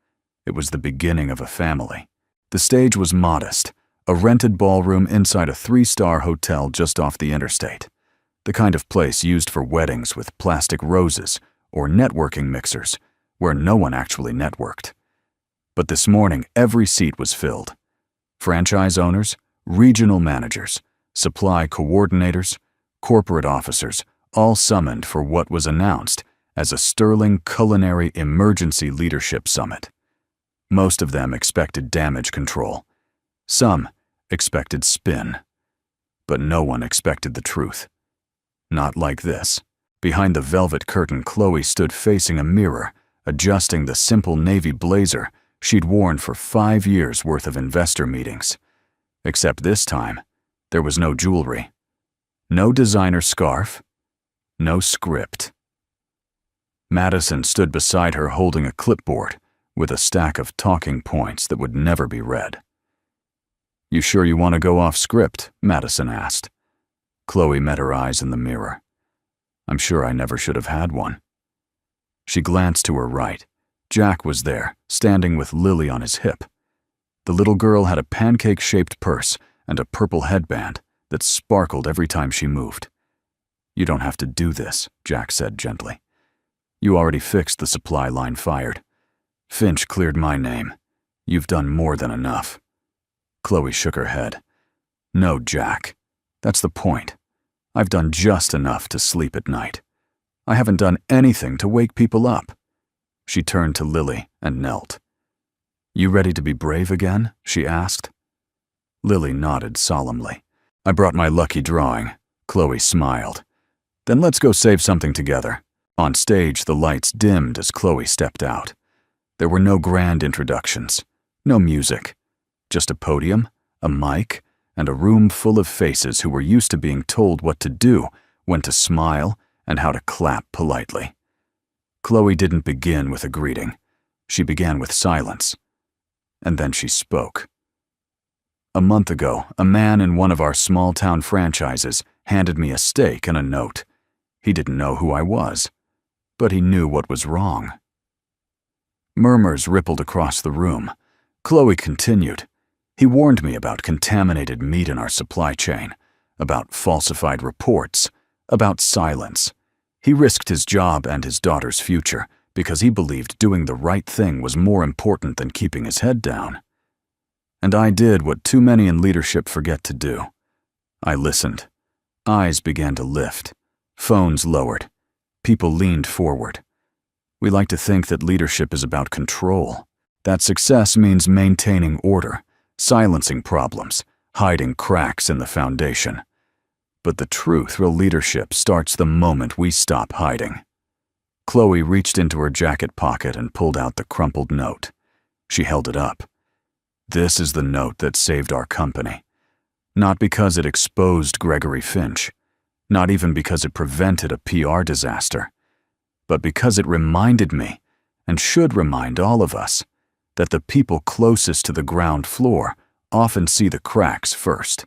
It was the beginning of a family. The stage was modest, a rented ballroom inside a 3-star hotel just off the interstate, the kind of place used for weddings with plastic roses or networking mixers, where no one actually networked. But this morning, every seat was filled. Franchise owners, regional managers, supply coordinators, corporate officers, all summoned for what was announced as a Sterling Culinary Emergency Leadership Summit. Most of them expected damage control. Some expected spin. But no one expected the truth. Not like this. Behind the velvet curtain, Chloe stood facing a mirror, adjusting the simple navy blazer she'd worn for 5 years' worth of investor meetings. Except this time, there was no jewelry. No designer scarf. No script. Madison stood beside her holding a clipboard with a stack of talking points that would never be read. You sure you want to go off script? Madison asked. Chloe met her eyes in the mirror. I'm sure I never should have had one. She glanced to her right. Jack was there, standing with Lily on his hip. The little girl had a pancake-shaped purse and a purple headband that sparkled every time she moved. You don't have to do this, Jack said gently. You already fixed the supply line fired. Finch cleared my name. You've done more than enough. Chloe shook her head. No, Jack. That's the point. I've done just enough to sleep at night. I haven't done anything to wake people up. She turned to Lily and knelt. You ready to be brave again? She asked. Lily nodded solemnly. I brought my lucky drawing. Chloe smiled. Then let's go save something together. On stage, the lights dimmed as Chloe stepped out. There were no grand introductions, no music, just a podium, a mic, and a room full of faces who were used to being told what to do, when to smile, and how to clap politely. Chloe didn't begin with a greeting. She began with silence, and then she spoke. A month ago, a man in one of our small-town franchises handed me a steak and a note. He didn't know who I was, but he knew what was wrong. Murmurs rippled across the room. Chloe continued. He warned me about contaminated meat in our supply chain, about falsified reports, about silence. He risked his job and his daughter's future because he believed doing the right thing was more important than keeping his head down. And I did what too many in leadership forget to do. I listened. Eyes began to lift. Phones lowered. People leaned forward. We like to think that leadership is about control, that success means maintaining order, silencing problems, hiding cracks in the foundation. But the truth, real leadership starts the moment we stop hiding. Chloe reached into her jacket pocket and pulled out the crumpled note. She held it up. This is the note that saved our company. Not because it exposed Gregory Finch, not even because it prevented a PR disaster, but because it reminded me, and should remind all of us, that the people closest to the ground floor often see the cracks first.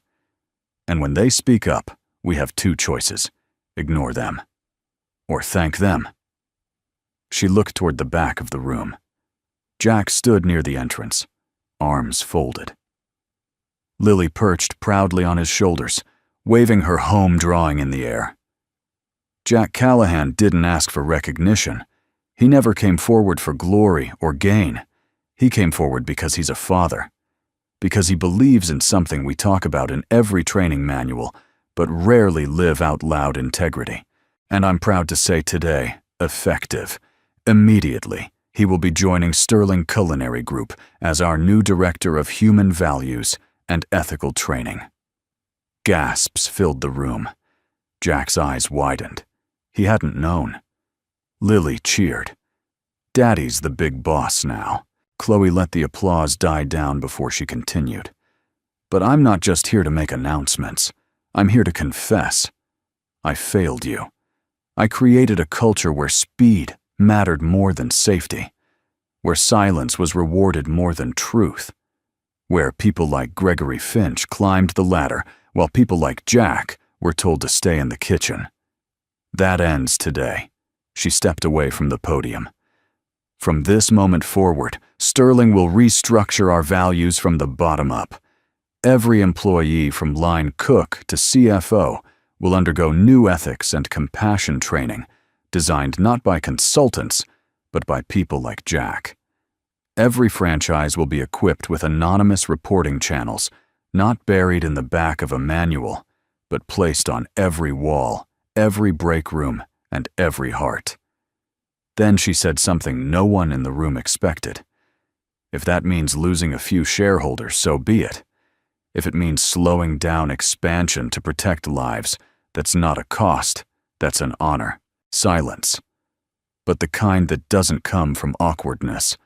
And when they speak up, we have two choices: ignore them, or thank them. She looked toward the back of the room. Jack stood near the entrance, arms folded. Lily perched proudly on his shoulders, waving her home drawing in the air. Jack Callahan didn't ask for recognition. He never came forward for glory or gain. He came forward because he's a father, because he believes in something we talk about in every training manual, but rarely live out loud: integrity. And I'm proud to say today, effective. Immediately, he will be joining Sterling Culinary Group as our new Director of Human Values and Ethical Training. Gasps filled the room. Jack's eyes widened. He hadn't known. Lily cheered. Daddy's the big boss now. Chloe let the applause die down before she continued. But I'm not just here to make announcements. I'm here to confess. I failed you. I created a culture where speed mattered more than safety, where silence was rewarded more than truth, where people like Gregory Finch climbed the ladder while people like Jack were told to stay in the kitchen. That ends today. She stepped away from the podium. From this moment forward, Sterling will restructure our values from the bottom up. Every employee from line cook to CFO will undergo new ethics and compassion training, designed not by consultants, but by people like Jack. Every franchise will be equipped with anonymous reporting channels, not buried in the back of a manual, but placed on every wall, every break room, and every heart. Then she said something no one in the room expected. If that means losing a few shareholders, so be it. If it means slowing down expansion to protect lives, that's not a cost, that's an honor. Silence. But the kind that doesn't come from awkwardness.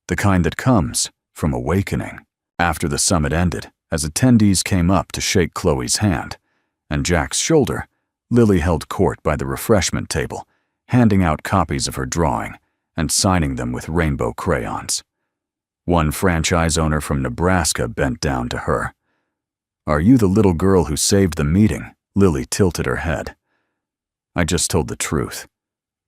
The kind that comes from awakening. After the summit ended, as attendees came up to shake Chloe's hand, and Jack's shoulder, Lily held court by the refreshment table, handing out copies of her drawing and signing them with rainbow crayons. One franchise owner from Nebraska bent down to her. "Are you the little girl who saved the meeting?" Lily tilted her head. "I just told the truth.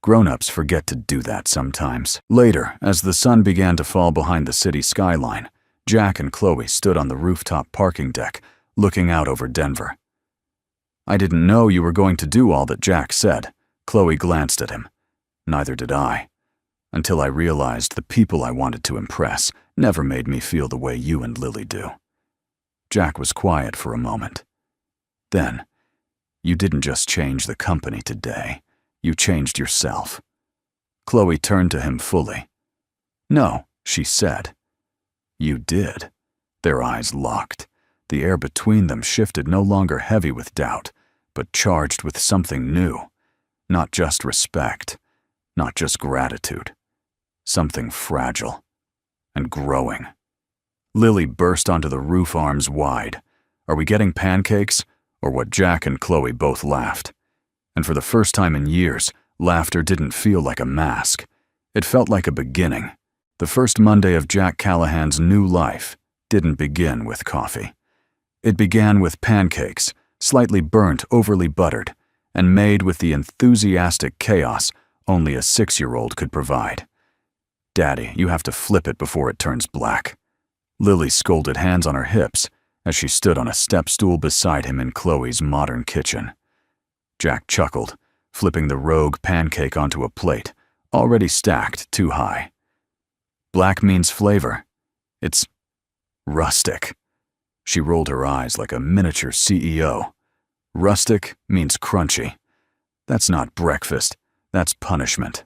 Grown-ups forget to do that sometimes." Later, as the sun began to fall behind the city skyline, Jack and Chloe stood on the rooftop parking deck, looking out over Denver. "I didn't know you were going to do all that Jack said." Chloe glanced at him. "Neither did I. Until I realized the people I wanted to impress never made me feel the way you and Lily do." Jack was quiet for a moment. Then, "You didn't just change the company today. You changed yourself." Chloe turned to him fully. "No," she said. "You did." Their eyes locked. The air between them shifted, no longer heavy with doubt, but charged with something new. Not just respect, not just gratitude. Something fragile and growing. Lily burst onto the roof, arms wide. "Are we getting pancakes?" Or what Jack and Chloe both laughed. And for the first time in years, laughter didn't feel like a mask. It felt like a beginning. The first Monday of Jack Callahan's new life didn't begin with coffee. It began with pancakes, slightly burnt, overly buttered, and made with the enthusiastic chaos only a 6-year-old could provide. "Daddy, you have to flip it before it turns black." Lily scolded, hands on her hips, as she stood on a step stool beside him in Chloe's modern kitchen. Jack chuckled, flipping the rogue pancake onto a plate, already stacked too high. "Black means flavor. It's rustic." She rolled her eyes like a miniature CEO. "Rustic means crunchy. That's not breakfast, that's punishment."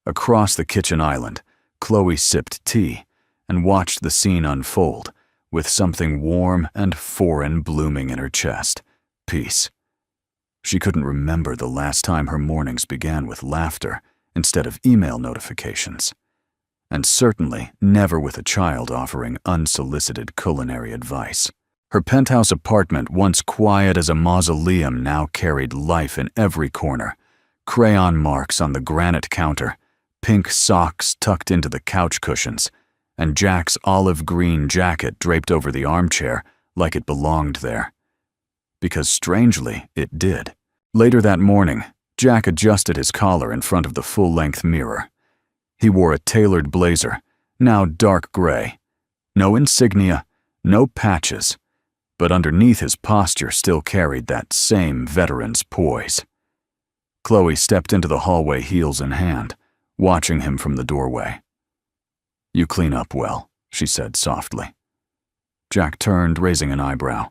Across the kitchen island, Chloe sipped tea and watched the scene unfold, with something warm and foreign blooming in her chest: peace. She couldn't remember the last time her mornings began with laughter instead of email notifications, and certainly never with a child offering unsolicited culinary advice. Her penthouse apartment, once quiet as a mausoleum, now carried life in every corner: crayon marks on the granite counter, pink socks tucked into the couch cushions, and Jack's olive green jacket draped over the armchair like it belonged there. Because strangely, it did. Later that morning, Jack adjusted his collar in front of the full-length mirror. He wore a tailored blazer, now dark gray. No insignia, no patches, but underneath his posture still carried that same veteran's poise. Chloe stepped into the hallway, heels in hand, watching him from the doorway. "You clean up well," she said softly. Jack turned, raising an eyebrow.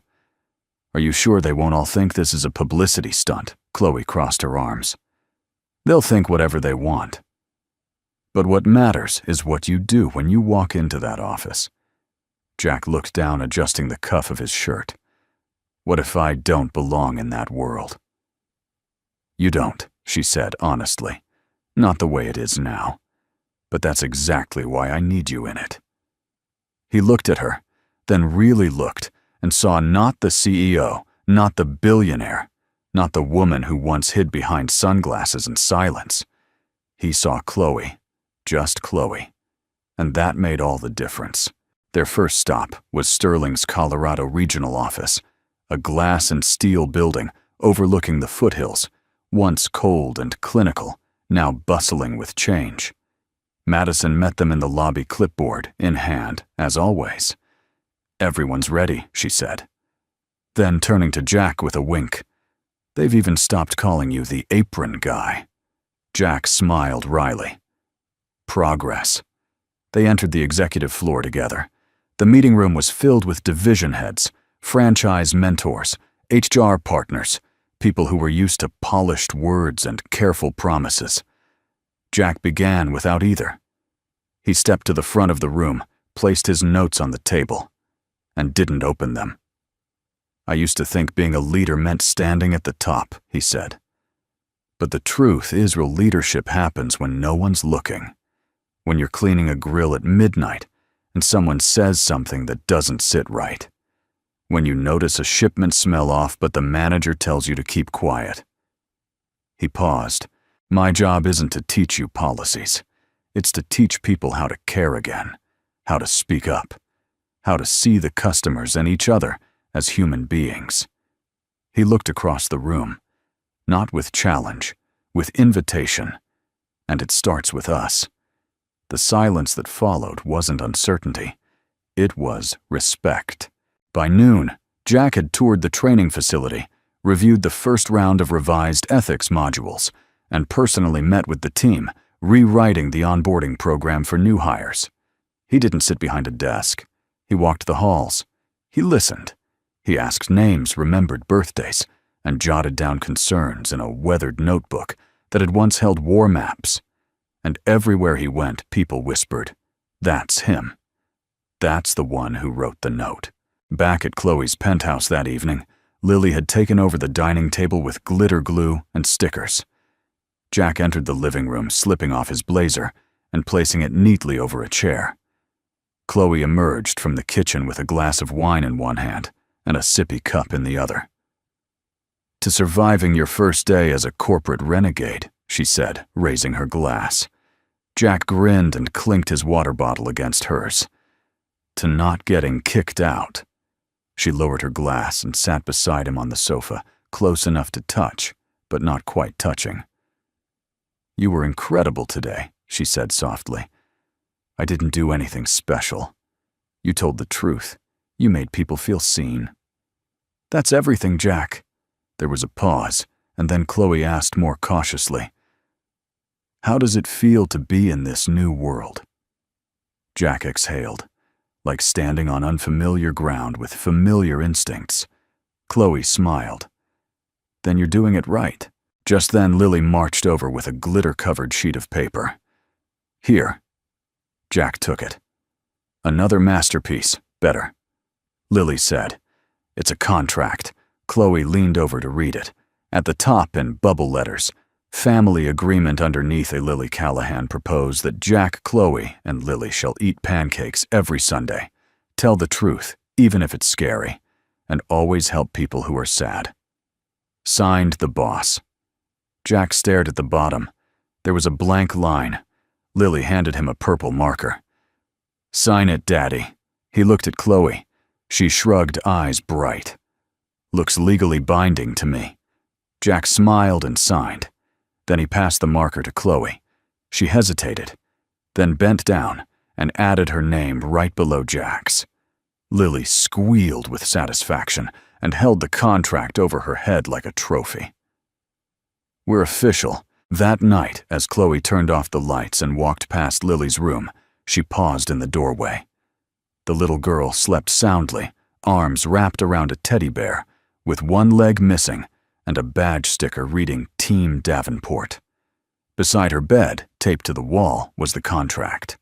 "Are you sure they won't all think this is a publicity stunt?" Chloe crossed her arms. "They'll think whatever they want. But what matters is what you do when you walk into that office." Jack looked down, adjusting the cuff of his shirt. "What if I don't belong in that world?" "You don't," she said honestly. "Not the way it is now. But that's exactly why I need you in it." He looked at her, then really looked, and saw not the CEO, not the billionaire, not the woman who once hid behind sunglasses and silence. He saw Chloe, just Chloe, and that made all the difference. Their first stop was Sterling's Colorado regional office, a glass and steel building overlooking the foothills, once cold and clinical, now bustling with change. Madison met them in the lobby, clipboard in hand, as always. "Everyone's ready," she said. Then, turning to Jack with a wink, "They've even stopped calling you the apron guy." Jack smiled wryly. Progress. They entered the executive floor together. The meeting room was filled with division heads, franchise mentors, HR partners, people who were used to polished words and careful promises. Jack began without either. He stepped to the front of the room, placed his notes on the table, and didn't open them. "I used to think being a leader meant standing at the top," he said. "But the truth is, real leadership happens when no one's looking. When you're cleaning a grill at midnight and someone says something that doesn't sit right. When you notice a shipment smell off but the manager tells you to keep quiet." He paused. "My job isn't to teach you policies. It's to teach people how to care again, how to speak up, how to see the customers and each other as human beings." He looked across the room, not with challenge, with invitation. "And it starts with us." The silence that followed wasn't uncertainty. It was respect. By noon, Jack had toured the training facility, reviewed the first round of revised ethics modules, and personally met with the team, rewriting the onboarding program for new hires. He didn't sit behind a desk. He walked the halls. He listened. He asked names, remembered birthdays, and jotted down concerns in a weathered notebook that had once held war maps. And everywhere he went, people whispered, "That's him. That's the one who wrote the note." Back at Chloe's penthouse that evening, Lily had taken over the dining table with glitter glue and stickers. Jack entered the living room, slipping off his blazer and placing it neatly over a chair. Chloe emerged from the kitchen with a glass of wine in one hand and a sippy cup in the other. "To surviving your first day as a corporate renegade," she said, raising her glass. Jack grinned and clinked his water bottle against hers. To not getting kicked out. She lowered her glass and sat beside him on the sofa, close enough to touch, but not quite touching. "You were incredible today," she said softly. "I didn't do anything special. You told the truth. You made people feel seen." "That's everything, Jack." There was a pause, and then Chloe asked more cautiously, "How does it feel to be in this new world?" Jack exhaled, like standing on unfamiliar ground with familiar instincts. Chloe smiled. "Then you're doing it right." Just then Lily marched over with a glitter-covered sheet of paper. "Here." Jack took it. "Another masterpiece, better," Lily said. "It's a contract." Chloe leaned over to read it. At the top, in bubble letters, "Family agreement." Underneath, a Lily Callahan proposed that Jack, Chloe, and Lily shall eat pancakes every Sunday, tell the truth, even if it's scary, and always help people who are sad. Signed, the boss. Jack stared at the bottom. There was a blank line. Lily handed him a purple marker. "Sign it, Daddy." He looked at Chloe. She shrugged, eyes bright. "Looks legally binding to me." Jack smiled and signed. Then he passed the marker to Chloe. She hesitated, then bent down and added her name right below Jack's. Lily squealed with satisfaction and held the contract over her head like a trophy. "We're official." That night, as Chloe turned off the lights and walked past Lily's room, she paused in the doorway. The little girl slept soundly, arms wrapped around a teddy bear, with one leg missing and a badge sticker reading Team Davenport. Beside her bed, taped to the wall, was the contract.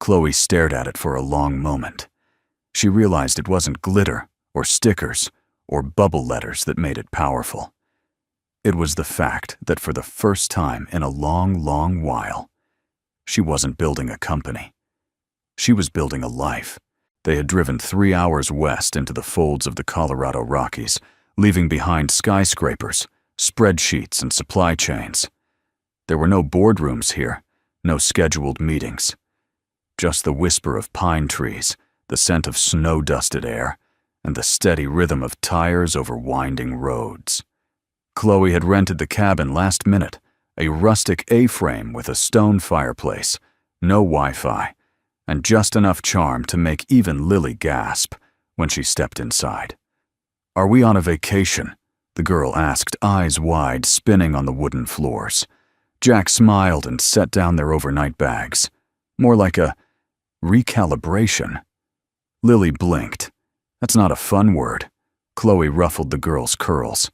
Chloe stared at it for a long moment. She realized it wasn't glitter or stickers or bubble letters that made it powerful. It was the fact that for the first time in a long, long while, she wasn't building a company. She was building a life. They had driven 3 hours west into the folds of the Colorado Rockies, leaving behind skyscrapers, spreadsheets, and supply chains. There were no boardrooms here, no scheduled meetings. Just the whisper of pine trees, the scent of snow-dusted air, and the steady rhythm of tires over winding roads. Chloe had rented the cabin last minute, a rustic A-frame with a stone fireplace, no Wi-Fi, and just enough charm to make even Lily gasp when she stepped inside. "Are we on a vacation?" the girl asked, eyes wide, spinning on the wooden floors. Jack smiled and set down their overnight bags. More like a recalibration. Lily blinked. "That's not a fun word." Chloe ruffled the girl's curls.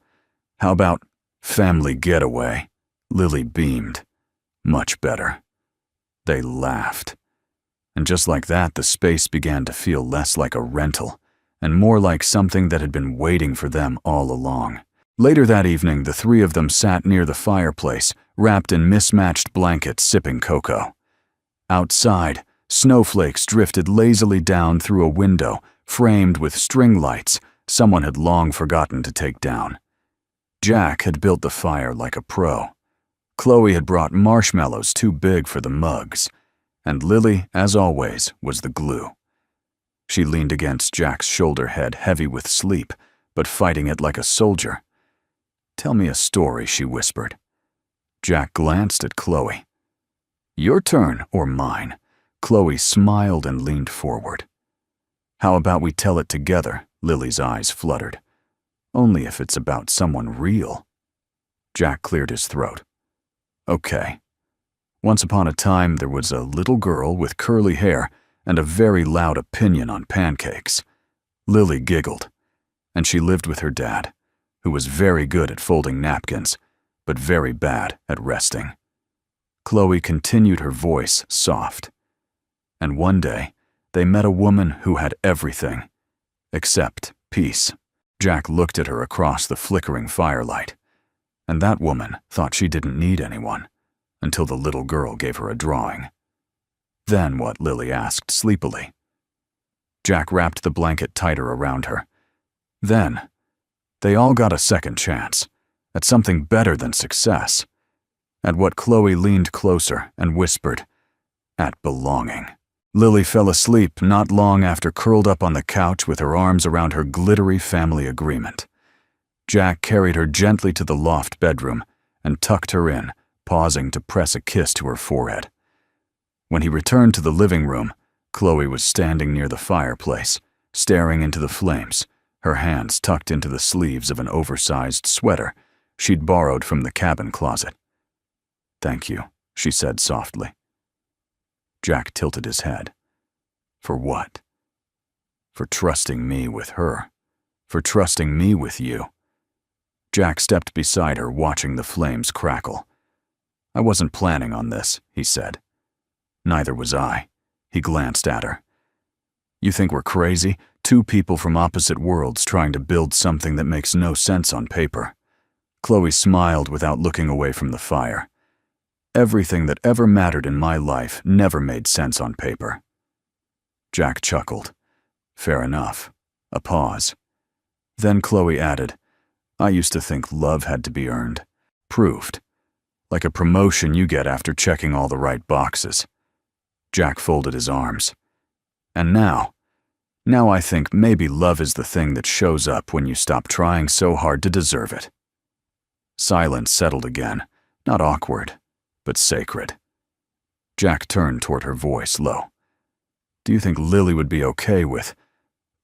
"How about family getaway?" Lily beamed. "Much better." They laughed. And just like that, the space began to feel less like a rental and more like something that had been waiting for them all along. Later that evening, the three of them sat near the fireplace, wrapped in mismatched blankets, sipping cocoa. Outside, snowflakes drifted lazily down through a window framed with string lights someone had long forgotten to take down. Jack had built the fire like a pro. Chloe had brought marshmallows too big for the mugs, and Lily, as always, was the glue. She leaned against Jack's shoulder head, heavy with sleep, but fighting it like a soldier. "Tell me a story," she whispered. Jack glanced at Chloe. "Your turn or mine?" Chloe smiled and leaned forward. "How about we tell it together?" Lily's eyes fluttered. "Only if it's about someone real." Jack cleared his throat. "Okay. Once upon a time, there was a little girl with curly hair and a very loud opinion on pancakes." Lily giggled. "And she lived with her dad, who was very good at folding napkins, but very bad at resting." Chloe continued, her voice soft. "And one day, they met a woman who had everything, except peace." Jack looked at her across the flickering firelight. "And that woman thought she didn't need anyone, until the little girl gave her a drawing." "Then what?" Lily asked sleepily. Jack wrapped the blanket tighter around her. "Then, they all got a second chance, at something better than success." At what Chloe leaned closer and whispered, at belonging. Lily fell asleep not long after, curled up on the couch with her arms around her glittery family agreement. Jack carried her gently to the loft bedroom and tucked her in, pausing to press a kiss to her forehead. When he returned to the living room, Chloe was standing near the fireplace, staring into the flames, her hands tucked into the sleeves of an oversized sweater she'd borrowed from the cabin closet. "Thank you," she said softly. Jack tilted his head. For what? For trusting me with her. For trusting me with you. Jack stepped beside her, watching the flames crackle. "I wasn't planning on this," he said. "Neither was I." He glanced at her. "You think we're crazy? Two people from opposite worlds trying to build something that makes no sense on paper." Chloe smiled without looking away from the fire. "Everything that ever mattered in my life never made sense on paper." Jack chuckled. "Fair enough." A pause. Then Chloe added, "I used to think love had to be earned, proved. Like a promotion you get after checking all the right boxes." Jack folded his arms. "And now I think maybe love is the thing that shows up when you stop trying so hard to deserve it." Silence settled again, not awkward, but sacred. Jack turned toward her, voice low. "Do you think Lily would be okay with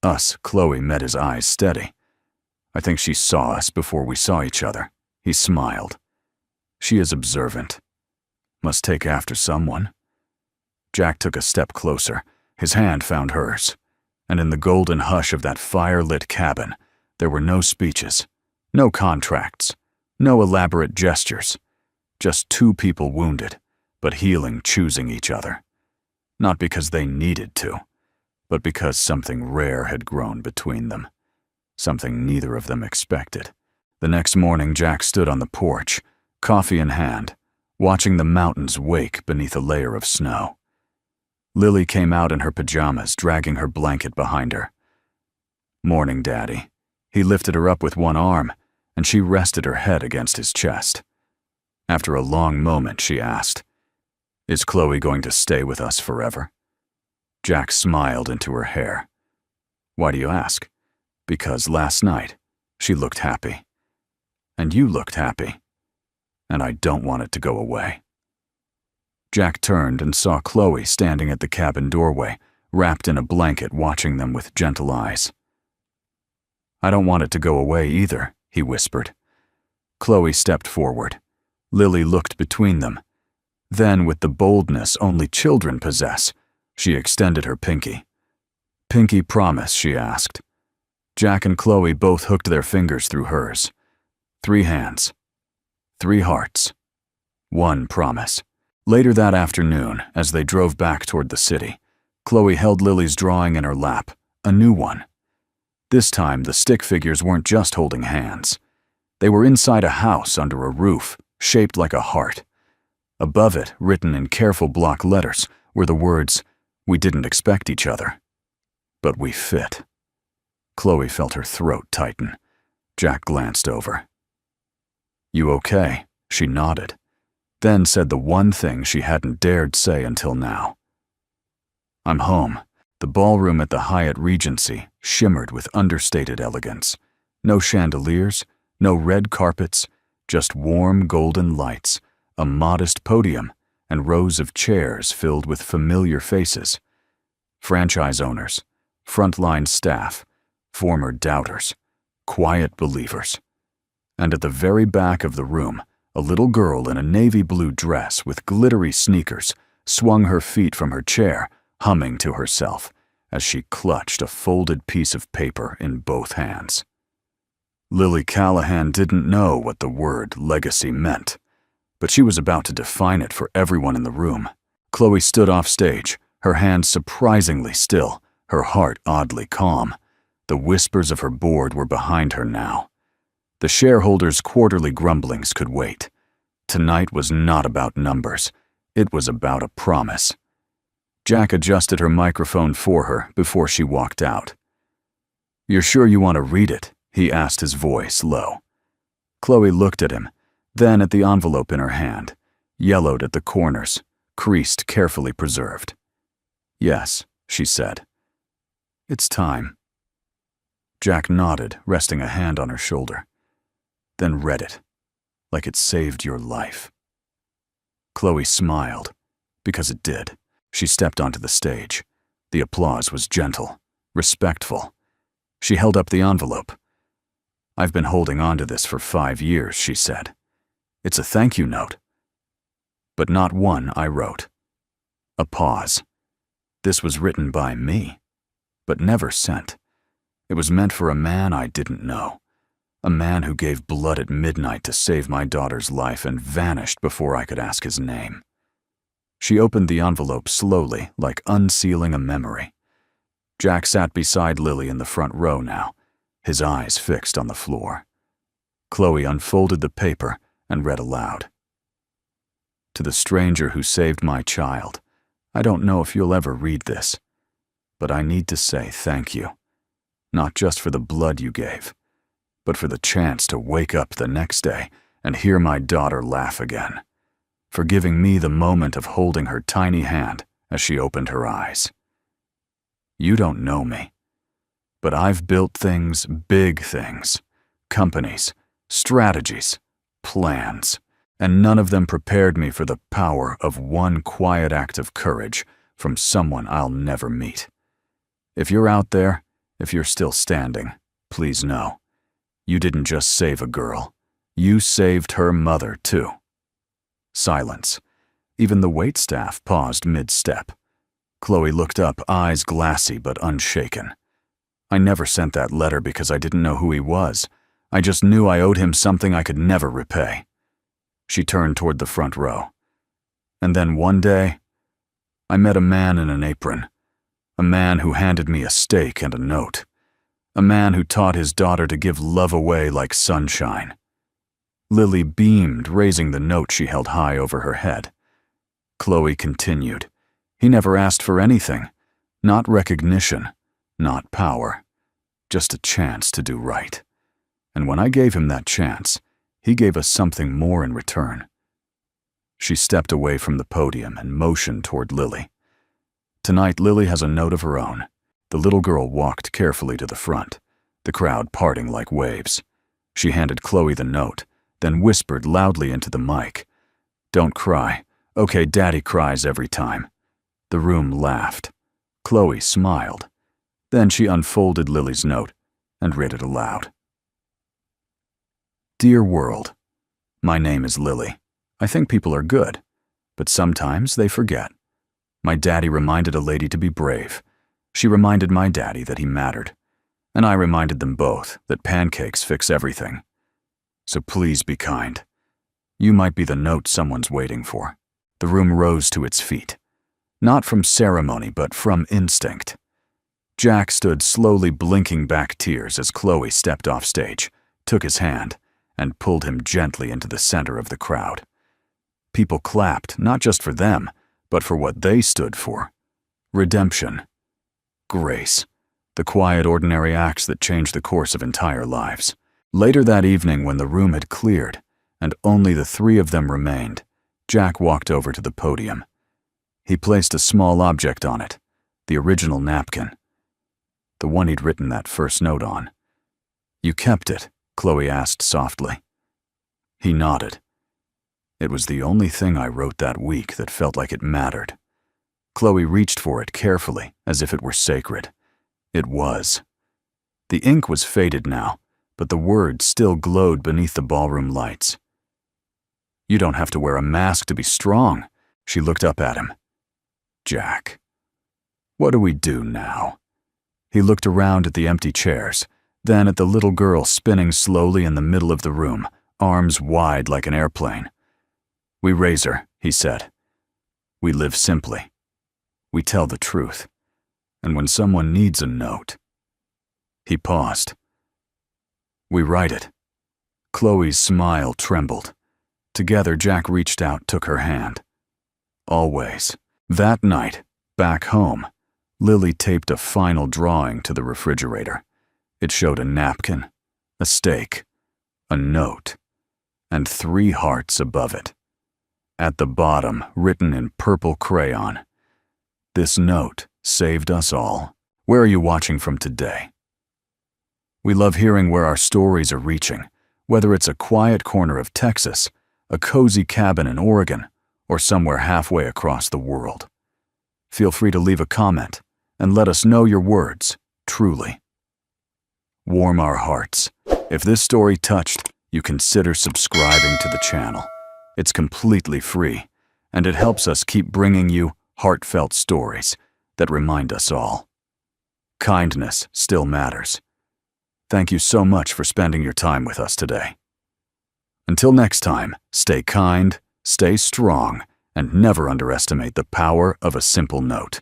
us?" Chloe met his eyes steady. "I think she saw us before we saw each other." He smiled. "She is observant. Must take after someone." Jack took a step closer. His hand found hers, and in the golden hush of that fire-lit cabin, there were no speeches, no contracts, no elaborate gestures, just two people wounded, but healing, choosing each other. Not because they needed to, but because something rare had grown between them, something neither of them expected. The next morning, Jack stood on the porch, coffee in hand, watching the mountains wake beneath a layer of snow. Lily came out in her pajamas, dragging her blanket behind her. "Morning, Daddy." He lifted her up with one arm, and she rested her head against his chest. After a long moment, she asked, "Is Chloe going to stay with us forever?" Jack smiled into her hair. "Why do you ask?" "Because last night, she looked happy. And you looked happy. And I don't want it to go away." Jack turned and saw Chloe standing at the cabin doorway, wrapped in a blanket, watching them with gentle eyes. "I don't want it to go away either," he whispered. Chloe stepped forward. Lily looked between them. Then, with the boldness only children possess, she extended her pinky. "Pinky promise?" she asked. Jack and Chloe both hooked their fingers through hers. 3 hands. 3 hearts. 1 promise. Later that afternoon, as they drove back toward the city, Chloe held Lily's drawing in her lap, a new one. This time, the stick figures weren't just holding hands. They were inside a house under a roof, shaped like a heart. Above it, written in careful block letters, were the words, "We didn't expect each other, but we fit." Chloe felt her throat tighten. Jack glanced over. "You okay?" She nodded, then said the one thing she hadn't dared say until now. "I'm home." The ballroom at the Hyatt Regency shimmered with understated elegance. No chandeliers, no red carpets, just warm golden lights, a modest podium, and rows of chairs filled with familiar faces. Franchise owners, frontline staff, former doubters, quiet believers. And at the very back of the room, a little girl in a navy blue dress with glittery sneakers swung her feet from her chair, humming to herself as she clutched a folded piece of paper in both hands. Lily Callahan didn't know what the word legacy meant, but she was about to define it for everyone in the room. Chloe stood off stage, her hands surprisingly still, her heart oddly calm. The whispers of her board were behind her now. The shareholders' quarterly grumblings could wait. Tonight was not about numbers. It was about a promise. Jack adjusted her microphone for her before she walked out. "You're sure you want to read it?" he asked, his voice low. Chloe looked at him, then at the envelope in her hand, yellowed at the corners, creased, carefully preserved. "Yes," she said. "It's time." Jack nodded, resting a hand on her shoulder, then read it, like it saved your life. Chloe smiled, because it did. She stepped onto the stage. The applause was gentle, respectful. She held up the envelope. "I've been holding on to this for 5 years," she said. "It's a thank you note." But not one I wrote. A pause. This was written by me, but never sent. It was meant for a man I didn't know. A man who gave blood at midnight to save my daughter's life and vanished before I could ask his name. She opened the envelope slowly, like unsealing a memory. Jack sat beside Lily in the front row now, his eyes fixed on the floor. Chloe unfolded the paper and read aloud. "To the stranger who saved my child, I don't know if you'll ever read this, but I need to say thank you, not just for the blood you gave, but for the chance to wake up the next day and hear my daughter laugh again, for giving me the moment of holding her tiny hand as she opened her eyes. You don't know me, but I've built things, big things, companies, strategies, plans, and none of them prepared me for the power of one quiet act of courage from someone I'll never meet. If you're out there, if you're still standing, please know, you didn't just save a girl, you saved her mother too." Silence. Even the waitstaff paused mid-step. Chloe looked up, eyes glassy but unshaken. "I never sent that letter because I didn't know who he was. I just knew I owed him something I could never repay." She turned toward the front row. "And then one day, I met a man in an apron. A man who handed me a steak and a note. A man who taught his daughter to give love away like sunshine." Lily beamed, raising the note she held high over her head. Chloe continued. "He never asked for anything. Not recognition, not power. Just a chance to do right. And when I gave him that chance, he gave us something more in return." She stepped away from the podium and motioned toward Lily. "Tonight, Lily has a note of her own." The little girl walked carefully to the front, the crowd parting like waves. She handed Chloe the note, then whispered loudly into the mic, "Don't cry. Okay, Daddy cries every time." The room laughed. Chloe smiled. Then she unfolded Lily's note and read it aloud. "Dear world, my name is Lily. I think people are good, but sometimes they forget. My daddy reminded a lady to be brave. She reminded my daddy that he mattered. And I reminded them both that pancakes fix everything. So please be kind. You might be the note someone's waiting for." The room rose to its feet. Not from ceremony, but from instinct. Jack stood slowly blinking back tears as Chloe stepped off stage, took his hand, and pulled him gently into the center of the crowd. People clapped, not just for them, but for what they stood for. Redemption. Grace. The quiet, ordinary acts that changed the course of entire lives. Later that evening, when the room had cleared, and only the three of them remained, Jack walked over to the podium. He placed a small object on it, the original napkin. The one he'd written that first note on. "You kept it?" Chloe asked softly. He nodded. "It was the only thing I wrote that week that felt like it mattered." Chloe reached for it carefully, as if it were sacred. It was. The ink was faded now, but the words still glowed beneath the ballroom lights. "You don't have to wear a mask to be strong." She looked up at him. "Jack, what do we do now?" He looked around at the empty chairs, then at the little girl spinning slowly in the middle of the room, arms wide like an airplane. "We raise her," he said. "We live simply. We tell the truth. And when someone needs a note..." He paused. "We write it." Chloe's smile trembled. Together, Jack reached out, took her hand. Always. That night, back home, Lily taped a final drawing to the refrigerator. It showed a napkin, a steak, a note, and 3 hearts above it. At the bottom, written in purple crayon, "This note saved us all." Where are you watching from today? We love hearing where our stories are reaching, whether it's a quiet corner of Texas, a cozy cabin in Oregon, or somewhere halfway across the world. Feel free to leave a comment and let us know your words truly warm our hearts. If this story touched you, consider subscribing to the channel. It's completely free, and it helps us keep bringing you heartfelt stories that remind us all. Kindness still matters. Thank you so much for spending your time with us today. Until next time, stay kind, stay strong, and never underestimate the power of a simple note.